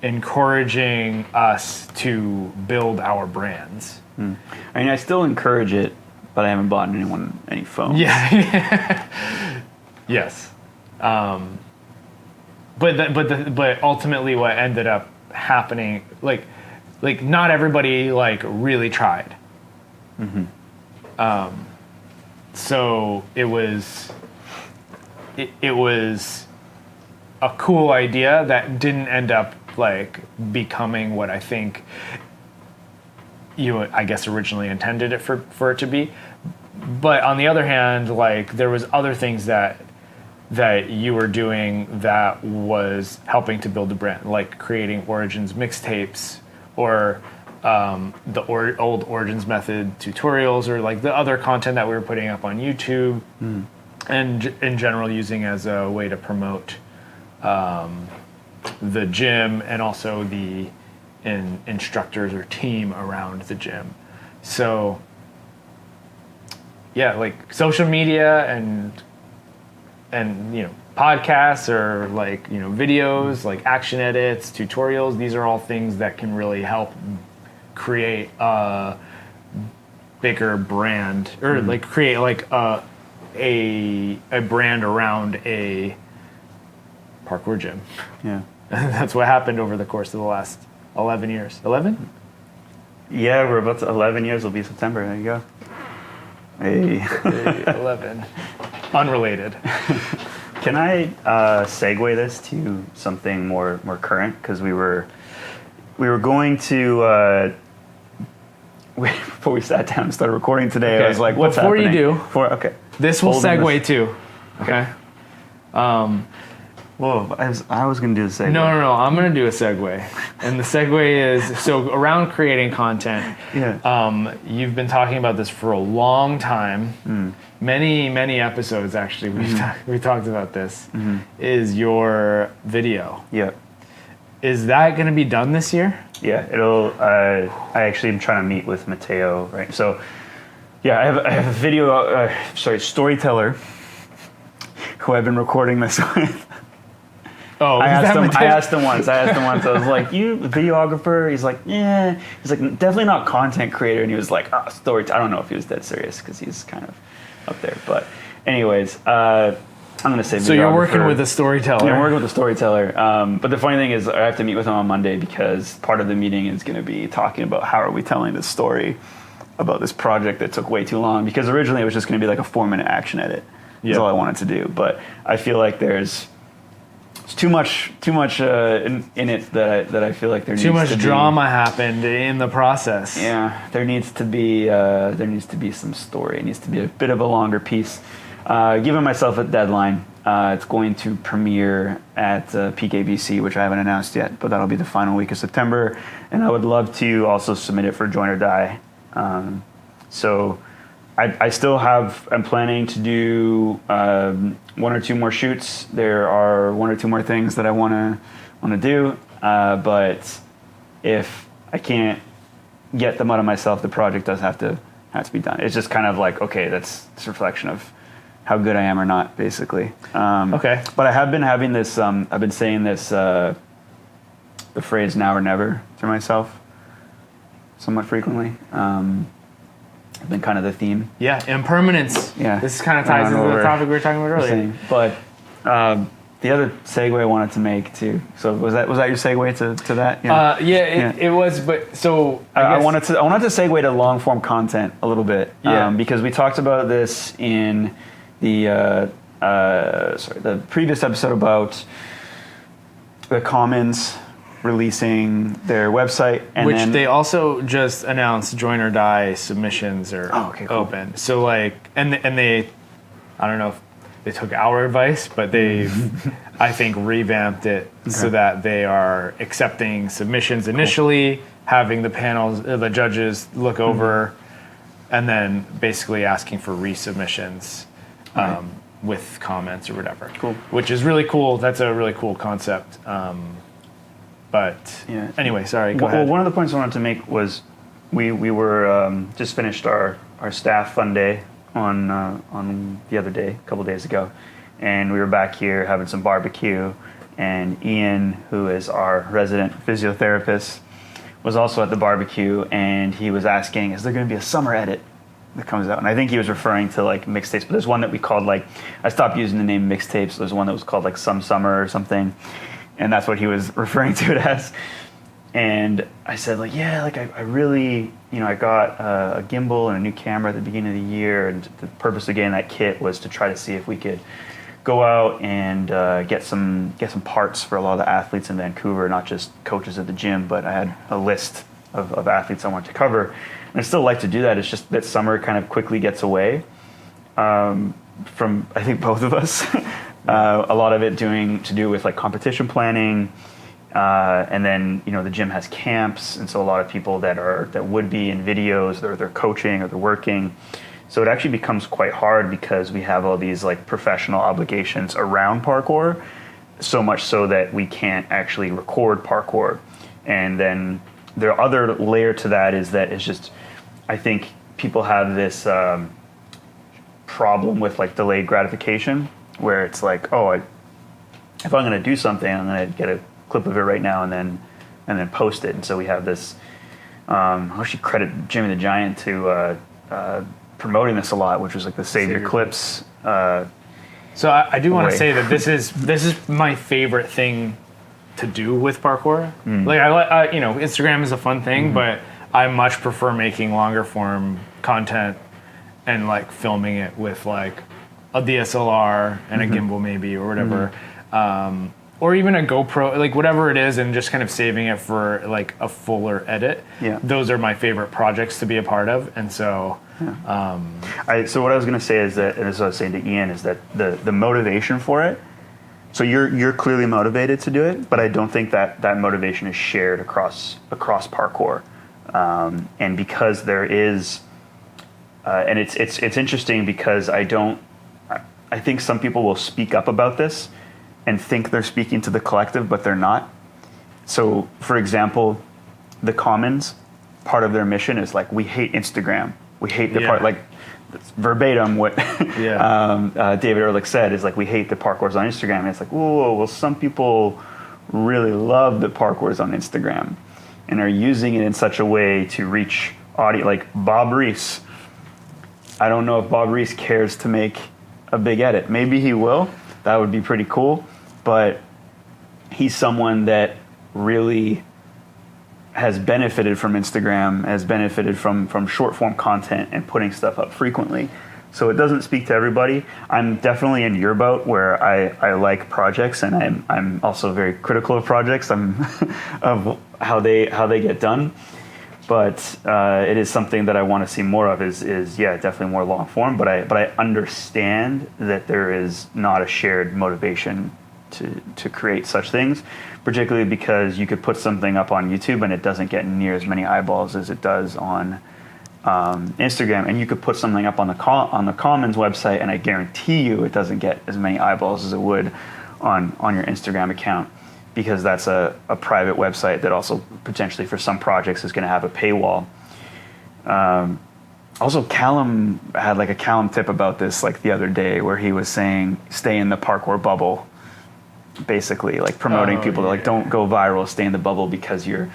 encouraging us to build our brands. I mean, I still encourage it, but I haven't bought anyone any phones. Yeah. Yes. But ultimately what ended up happening, not everybody really tried. So it was a cool idea that didn't end up becoming what I think you, I guess, originally intended it for it to be. But on the other hand, there was other things that you were doing that was helping to build a brand, creating Origins mixtapes, or the old Origins method tutorials, or the other content that we were putting up on YouTube, and in general using as a way to promote the gym and also the instructors or team around the gym. So yeah, social media and podcasts, or videos, action edits, tutorials, these are all things that can really help create a bigger brand, or create a brand around a parkour gym. Yeah. That's what happened over the course of the last 11 years. 11? Yeah, we're about to 11 years. It'll be September. There you go. Hey. 11. Unrelated. Can I segue this to something more current? Because we were going to before we sat down and started recording today. Okay. I was like, "What's Before happening?" you do, okay. this will Holding segue this. too. Okay. Whoa, I was going to do the segue. No. I'm going to do a segue, and the segue is so around creating content. Yeah. You've been talking about this for a long time. Many episodes actually. We talked about this. Is your video? Yeah. Is that going to be done this year? Yeah. It'll. I actually am trying to meet with Mateo. Right. So, yeah, I have a video. Storyteller, who I've been recording this with. Oh, I asked him once. I was like, "You videographer?" He's like, "Yeah." He's like, "Definitely not content creator." And he was like, "Oh, story." I don't know if he was dead serious because he's kind of up there. But, anyways, I'm gonna say. So you're working with a storyteller. Yeah, I'm working with a storyteller. But the funny thing is, I have to meet with him on Monday because part of the meeting is going to be talking about how are we telling this story about this project that took way too long. Because originally it was just going to be like a 4-minute action edit. That's all I wanted to do. But I feel like there's too much in it that I feel like there needs to be. Too much drama happened in the process. Yeah, there needs to be some story. It needs to be a bit of a longer piece. Giving myself a deadline. It's going to premiere at PKBC, which I haven't announced yet, but that'll be the final week of September. And I would love to also submit it for Join or Die. So I still I'm planning to do 1 or 2 more shoots. There are 1 or 2 more things that I want to do, but if I can't get them out of myself, the project does have to be done. It's just kind of like, okay, that's a reflection of how good I am or not, basically. Okay. But I have been having this. I've been saying this, the phrase "now or never" to myself, somewhat frequently. Been kind of the theme. Yeah, impermanence. Yeah. This kind of ties into the topic we were talking about earlier. But the other segue I wanted to make too. So was that your segue to that? Yeah. It was. But so I wanted to segue to long form content a little bit. Yeah. Because we talked about this in the previous episode about the Commons releasing their website, and which they also just announced Join or Die submissions are open. So and they, I don't know if they took our advice, but they've I think revamped it so that they are accepting submissions initially, having the panels, the judges look over, and then basically asking for resubmissions with comments or whatever. Cool. Which is really cool. That's a really cool concept. But anyway, sorry, go ahead. One of the points I wanted to make was we were just finished our staff fun day on the other day, a couple days ago, and we were back here having some barbecue, and Ian, who is our resident physiotherapist, was also at the barbecue, and he was asking, is there going to be a summer edit that comes out? And I think he was referring to like mixtapes, but there's one that we called I stopped using the name mixtapes, so there's one that was called like Some Summer or something. And that's what he was referring to it as. And I said, I really, I got a gimbal and a new camera at the beginning of the year. And the purpose of getting that kit was to try to see if we could go out and get some parts for a lot of the athletes in Vancouver, not just coaches at the gym, but I had a list of athletes I wanted to cover. And I still like to do that. It's just that summer kind of quickly gets away from, I think, both of us. A lot of it to do with like competition planning, and then the gym has camps, and so a lot of people that would be in videos, they're coaching or they're working, so it actually becomes quite hard because we have all these like professional obligations around parkour, so much so that we can't actually record parkour. And then the other layer to that is that it's just, I think people have this problem with like delayed gratification, where it's like, if I'm going to do something, I'm going to get a clip of it right now and then post it. And so we have this. I should credit Jimmy the Giant to promoting this a lot, which was like the Save Your Clips. So I do want to say that this is my favorite thing to do with parkour. Like Instagram is a fun thing, but I much prefer making longer form content and like filming it with like a DSLR and a gimbal maybe or whatever, or even a GoPro, like whatever it is, and just kind of saving it for like a fuller edit. Yeah. Those are my favorite projects to be a part of, and so. So what I was going to say is that, and as I was saying to Ian, is that the motivation for it. So you're clearly motivated to do it, but I don't think that motivation is shared across parkour, and because there is, and it's interesting because I think some people will speak up about this and think they're speaking to the collective, but they're not. So, for example, the Commons, part of their mission is like, we hate Instagram. We hate the part, like, that's verbatim what David Ehrlich said, is like, we hate the parkours on Instagram. And it's like, whoa, well, some people really love the parkours on Instagram and are using it in such a way to reach audience, like Bob Reese. I don't know if Bob Reese cares to make a big edit. Maybe he will. That would be pretty cool. But he's someone that really has benefited from Instagram, has benefited from short form content and putting stuff up frequently. So it doesn't speak to everybody. I'm definitely in your boat where I like projects, and I'm also very critical of projects. Of how they get done. But it is something that I want to see more of. Is definitely more long form. But I understand that there is not a shared motivation to create such things, particularly because you could put something up on YouTube and it doesn't get near as many eyeballs as it does on Instagram, and you could put something up on the Commons website, and I guarantee you it doesn't get as many eyeballs as it would on your Instagram account, because that's a private website that also potentially for some projects is going to have a paywall. Also, Callum had like a Callum tip about this like the other day, where he was saying stay in the parkour bubble, basically like promoting people to like don't go viral, stay in the bubble, because you're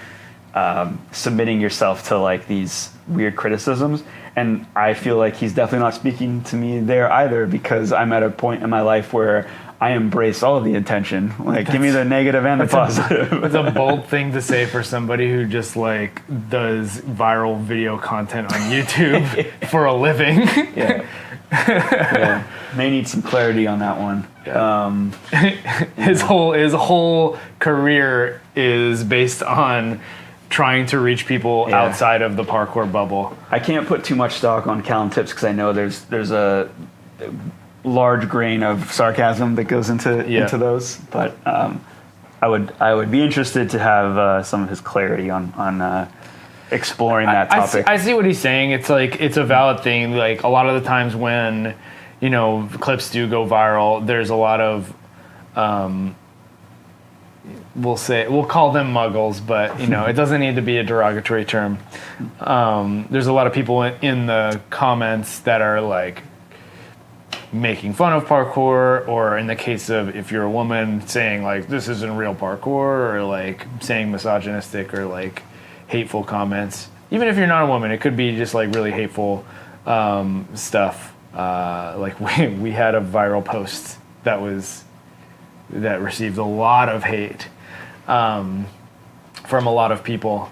submitting yourself to like these weird criticisms. And I feel like he's definitely not speaking to me there either, because I'm at a point in my life where I embrace all of the attention. Like, give me the negative and the positive. It's a bold thing to say for somebody who just like does viral video content on YouTube for a living. Yeah. May need some clarity on that one. His whole career is based on trying to reach people outside of the parkour bubble. I can't put too much stock on Callum tips because I know there's a large grain of sarcasm that goes into those. But I would be interested to have some of his clarity on exploring that topic. I see what he's saying. It's like, it's a valid thing. Like, a lot of the times when, you know, clips do go viral, there's a lot of we'll call them muggles, but you know, it doesn't need to be a derogatory term. There's a lot of people in the comments that are like making fun of parkour, or in the case of if you're a woman, saying like this isn't real parkour, or like saying misogynistic or like hateful comments. Even if you're not a woman, it could be just like really hateful stuff. Like we had a viral post that received a lot of hate from a lot of people,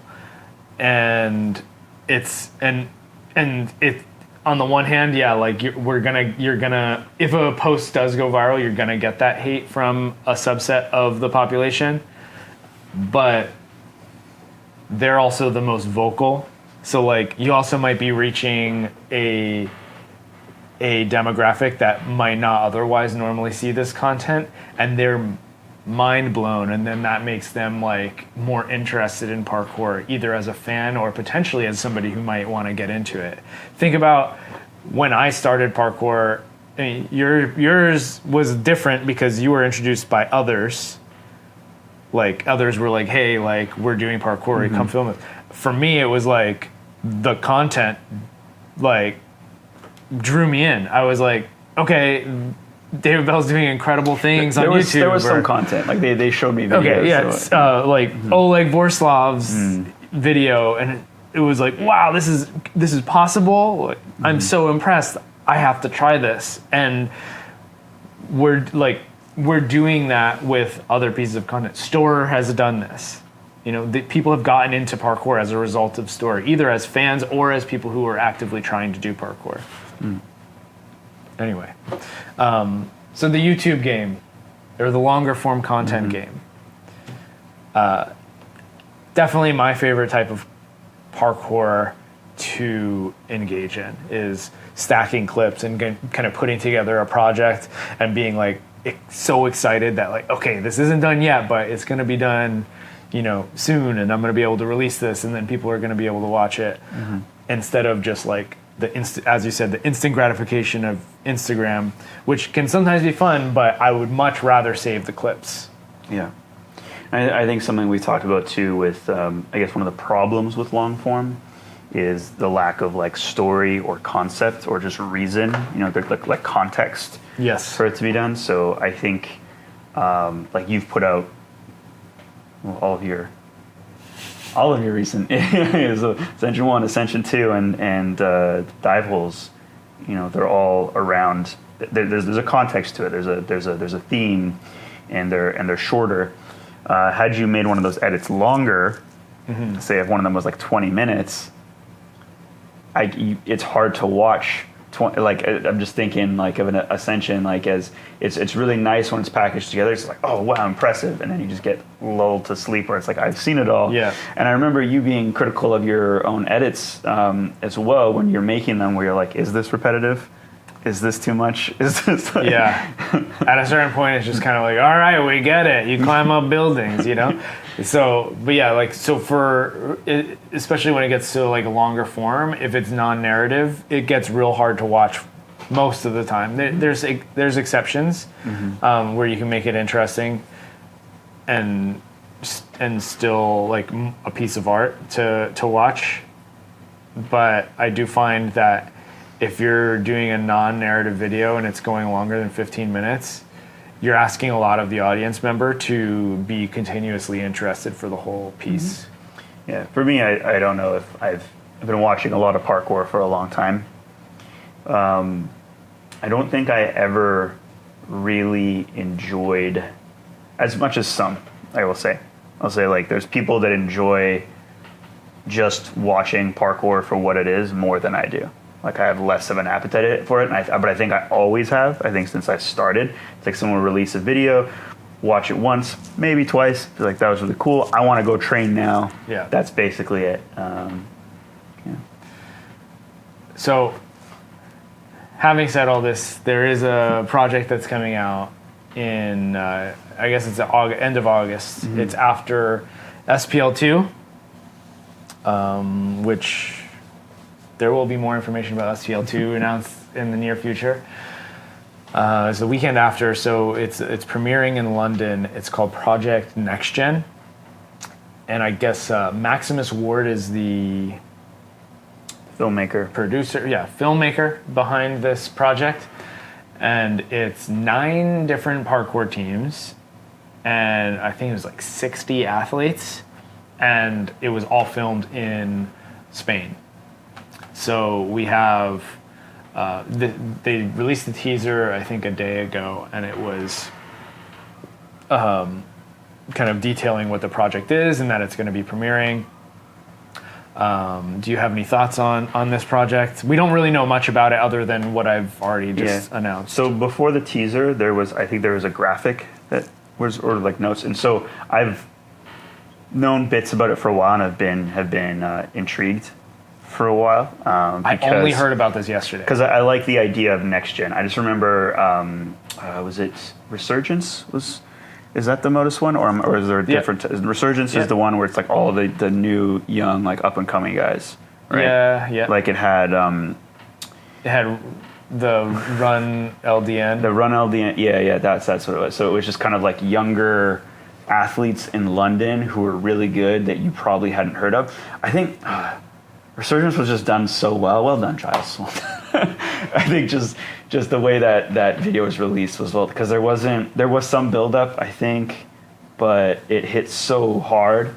and it on the one hand, like you're gonna if a post does go viral, you're gonna get that hate from a subset of the population, but they're also the most vocal. So like you also might be reaching a demographic that might not otherwise normally see this content, and they're mind blown, and then that makes them like more interested in parkour, either as a fan or potentially as somebody who might want to get into it. Think about when I started parkour. I mean, yours was different because you were introduced by others. Like others were like, hey, like we're doing parkour, come film it. For me, it was like the content like drew me in. I was like, okay, David Bell's doing incredible things on YouTube. There was some content, like they showed me videos. Okay, yeah, it's like Oleg Vorslav's video, and it was like, wow, this is possible. Like, I'm so impressed. I have to try this, and we're doing that with other pieces of content. Store has done this. You know, people have gotten into parkour as a result of story, either as fans or as people who are actively trying to do parkour. Anyway, so the YouTube game, or the longer form content game, definitely my favorite type of parkour to engage in is stacking clips and kind of putting together a project and being like so excited that like, okay, this isn't done yet, but it's going to be done, you know, soon, and I'm going to be able to release this, and then people are going to be able to watch it, instead of just like as you said, the instant gratification of Instagram, which can sometimes be fun, but I would much rather save the clips. Yeah. I think something we talked about too with, I guess one of the problems with long form is the lack of like story or concept or just reason, you know, like context Yes. for it to be done. So I think like you've put out all of your recent Ascension 1, Ascension 2, and dive holes, you know, they're all around. There's a context to it. There's a theme, and they're shorter. Had you made one of those edits longer, say if one of them was like 20 minutes, it's hard to watch. Like I'm just thinking like of an Ascension, like as it's really nice when it's packaged together. It's like, oh wow, impressive, and then you just get lulled to sleep where it's like, I've seen it all. Yeah. And I remember you being critical of your own edits as well when you're making them, where you're like, is this repetitive? Is this too much? Is this like... Yeah. At a certain point, it's just kind of like, all right, we get it. You climb up buildings, you know? So, but yeah, like, so for, especially when it gets to like a longer form, if it's non-narrative, it gets real hard to watch most of the time. There's exceptions where you can make it interesting and still like a piece of art to watch. But I do find that if you're doing a non-narrative video and it's going longer than 15 minutes, you're asking a lot of the audience member to be continuously interested for the whole piece. Yeah, for me, I don't know if I've been watching a lot of parkour for a long time. I don't think I ever really enjoyed as much as some, I will say. I'll say like there's people that enjoy just watching parkour for what it is more than I do. Like I have less of an appetite for it, but I think I always have. I think since I started, it's like someone will release a video, watch it once, maybe twice, be like, that was really cool. I want to go train now. Yeah. That's basically it. So, having said all this, there is a project that's coming out in, I guess it's the end of August. It's after SPL2, which there will be more information about SPL2 announced in the near future. It's the weekend after, so it's premiering in London. It's called Project Nextgen. And I guess Maximus Ward is the Filmmaker. filmmaker behind this project. And it's 9 different parkour teams. And I think it was like 60 athletes. And it was all filmed in Spain. So we have, they released the teaser, I think, a day ago, and it was kind of detailing what the project is and that it's going to be premiering. Do you have any thoughts on this project? We don't really know much about it other than what I've already just announced. So before the teaser, I think there was a graphic that was, or like notes, and so I've known bits about it for a while and have been intrigued for a while. I only heard about this yesterday. Because I like the idea of next gen. I just remember, was it Resurgence? Is that the Modus one, or is there a different? Resurgence is the one where it's like all the new young like up and coming guys, right? Yeah. Like it had the Run LDN. The Run LDN. Yeah. That's what it was. So it was just kind of like younger athletes in London who were really good that you probably hadn't heard of. I think. Resurgence was just done so well. Well done, Giles. I think just the way that video was released was well, because there was some build up, I think, but it hit so hard.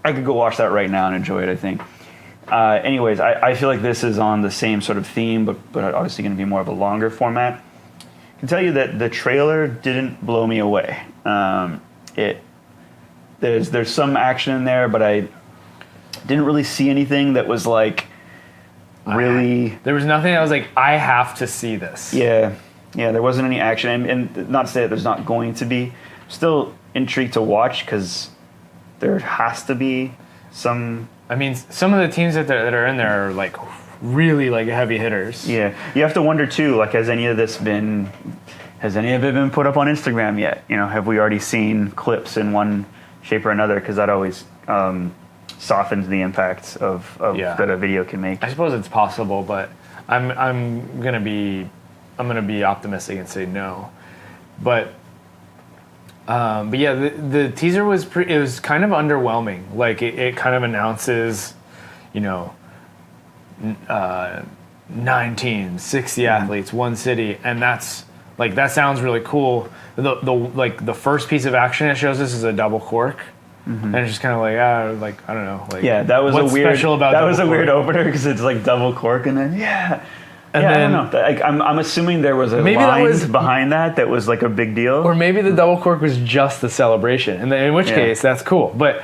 I could go watch that right now and enjoy it, I think. Anyways, I feel like this is on the same sort of theme, but obviously going to be more of a longer format. I can tell you that the trailer didn't blow me away. There There's some action in there, but I didn't really see anything that was like really. There was nothing that was like, I have to see this. Yeah, there wasn't any action, and not to say that there's not going to be. Still intrigued to watch because there has to be some. I mean, some of the teams that are in there are like really like heavy hitters. Yeah, you have to wonder too. Like, has any of it been put up on Instagram yet? You know, have we already seen clips in one shape or another? Because that always softens the impact of that a video can make. I suppose it's possible, but I'm gonna be optimistic and say no. But yeah, the teaser was it was kind of underwhelming. Like it kind of announces, 9 teams, 60 athletes, one city, and that's like that sounds really cool. The first piece of action it shows us is a double cork. And it's just kind of like I don't know, like that was what's a weird special about that double was a cork? weird opener because it's like double cork and then And I then don't know. Like, I'm assuming there was a maybe that line was behind that was like a big deal, or maybe the double cork was just the celebration, and then in which case that's cool. But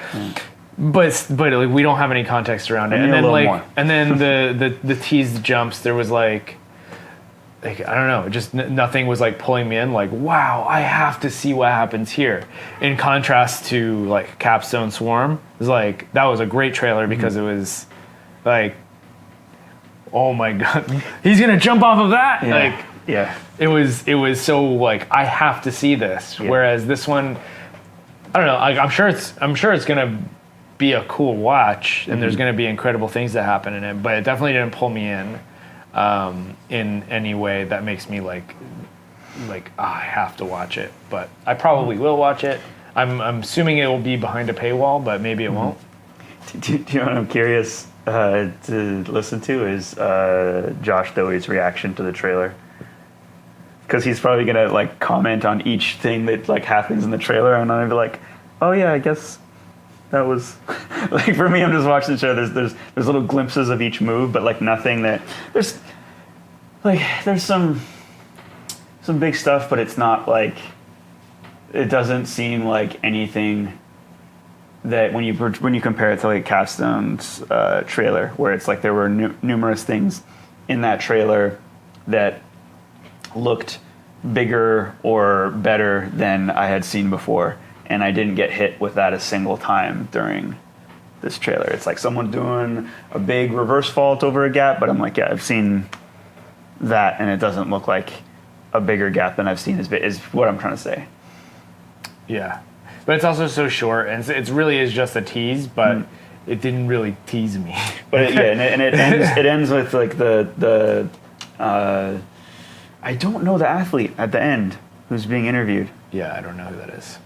like, we don't have any context around it. And then more. and then the teased jumps, there was like I don't know, just nothing was like pulling me in. Like, wow, I have to see what happens here. In contrast to like Capstone Swarm, it was like that was a great trailer because it was like, oh my god, he's gonna jump off of that. It was so like I have to see this. Yeah. Whereas this one, I don't know. I'm sure it's gonna be a cool watch, and there's gonna be incredible things that happen in it. But it definitely didn't pull me in any way that makes me like I have to watch it. But I probably will watch it. I'm assuming it will be behind a paywall, but maybe it won't. Do you know what I'm curious to listen to is Josh Doey's reaction to the trailer, because he's probably gonna like comment on each thing that like happens in the trailer, and I'm gonna be like, oh yeah, I guess that was like for me. I'm just watching the show. There's little glimpses of each move, but like nothing that there's some big stuff, but it's not like it doesn't seem like anything that when you compare it to like Capstone's trailer, where it's like there were numerous things in that trailer that looked bigger or better than I had seen before, and I didn't get hit with that a single time during this trailer. It's like someone doing a big reverse fault over a gap, but I'm like, yeah, I've seen that, and it doesn't look like a bigger gap than I've seen is what I'm trying to say. Yeah. But it's also so short, and it really is just a tease, but it didn't really tease me. But it ends with like the I don't know the athlete at the end who's being interviewed. Yeah, I don't know who that is.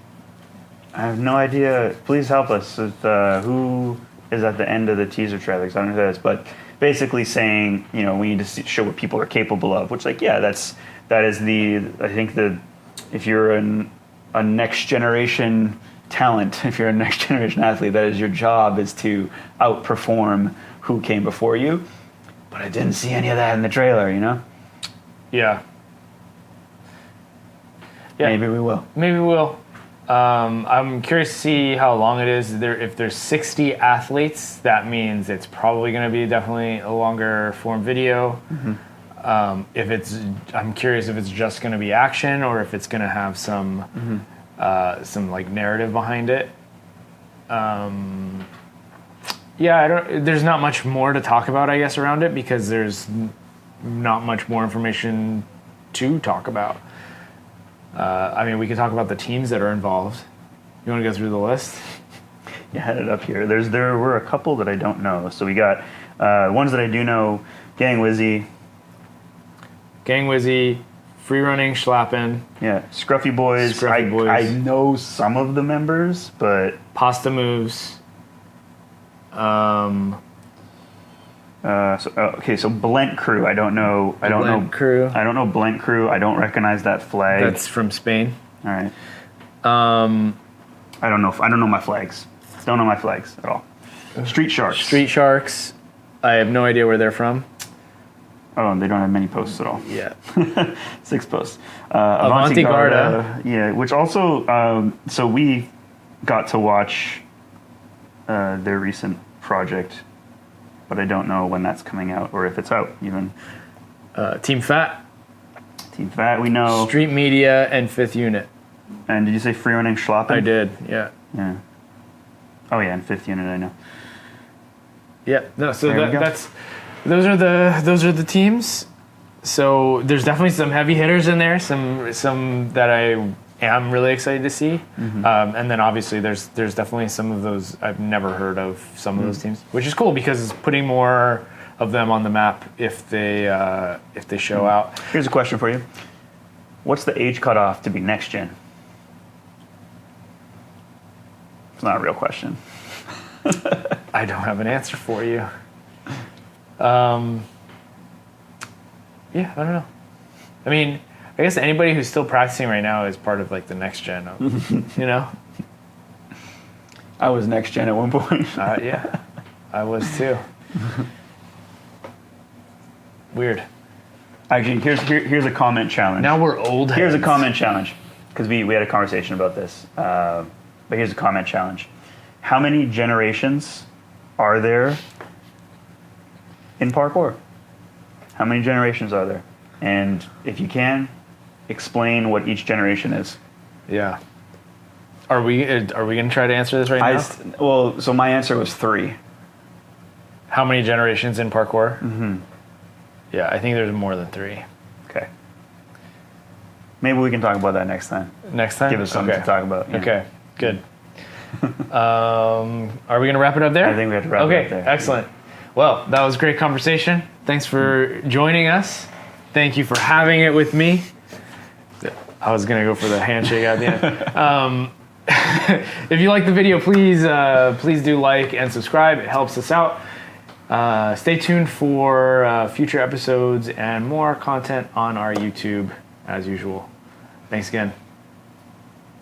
I have no idea. Please help us with who is at the end of the teaser trailer, 'cause I don't know who that is. But basically saying, we need to show what people are capable of, which, like, yeah, that is I think if you're a next generation talent, if you're a next generation athlete, that is your job, is to outperform who came before you. But I didn't see any of that in the trailer, Yeah. Maybe we will. Maybe we will. I'm curious to see how long it is. If there's 60 athletes, that means it's probably going to be definitely a longer form video. I'm curious if it's just going to be action or if it's going to have some like narrative behind it. There's not much more to talk about, I guess, around it, because there's not much more information to talk about. We could talk about the teams that are involved. You want to go through the list? You had it up here. There were a couple that I don't know. So we got ones that I do know: Gang Wizzy, Free Running Schlappen. Yeah, Scruffy Boys. I know some of the members, but Pasta Moves. So Blent Crew. I don't know. Crew. I don't know Blent Crew. I don't recognize that flag. That's from Spain. All right. I don't know my flags. Don't know my flags at all. Street Sharks. I have no idea where they're from. Oh, they don't have many posts at all. Yeah. 6 posts. Avanti Garda. Yeah, which also, so we got to watch their recent project, but I don't know when that's coming out or if it's out even. Team Fat, Team Fat, we know. Street Media, and Fifth Unit. And did you say Free Running Schlappen? I did, yeah. Yeah. Oh yeah, and Fifth Unit I know. Yeah, no, so There we go. those are the teams. So there's definitely some heavy hitters in there, some that I am really excited to see, and then obviously there's definitely some of those I've never heard of some of those teams, which is cool because it's putting more of them on the map if they show out. Here's a question for you. What's the age cutoff to be next gen? It's not a real question. I don't have an answer for you. Yeah, I don't know. I mean, I guess anybody who's still practicing right now is part of like the next gen, you know? I was next gen at one point. Yeah, I was too. Weird. Actually, here's a comment challenge. Now we're old heads. Here's a comment challenge, because we had a conversation about this. But here's a comment challenge. How many generations are there in parkour? How many generations are there? And if you can, explain what each generation is. Yeah. Are we gonna try to answer this right now? So my answer was 3. How many generations in parkour? Mm-hmm. Yeah, I think there's more than 3. Okay. Maybe we can talk about that next time. Next time? Give us something to talk about. Yeah. Okay, good. Are we gonna wrap it up there? I think we have to wrap it up there. Okay, excellent. Well, that was a great conversation. Thanks for joining us. Thank you for having it with me. I was gonna go for the handshake at the end. If you like the video, please do like and subscribe. It helps us out. Stay tuned for future episodes and more content on our YouTube as usual. Thanks again.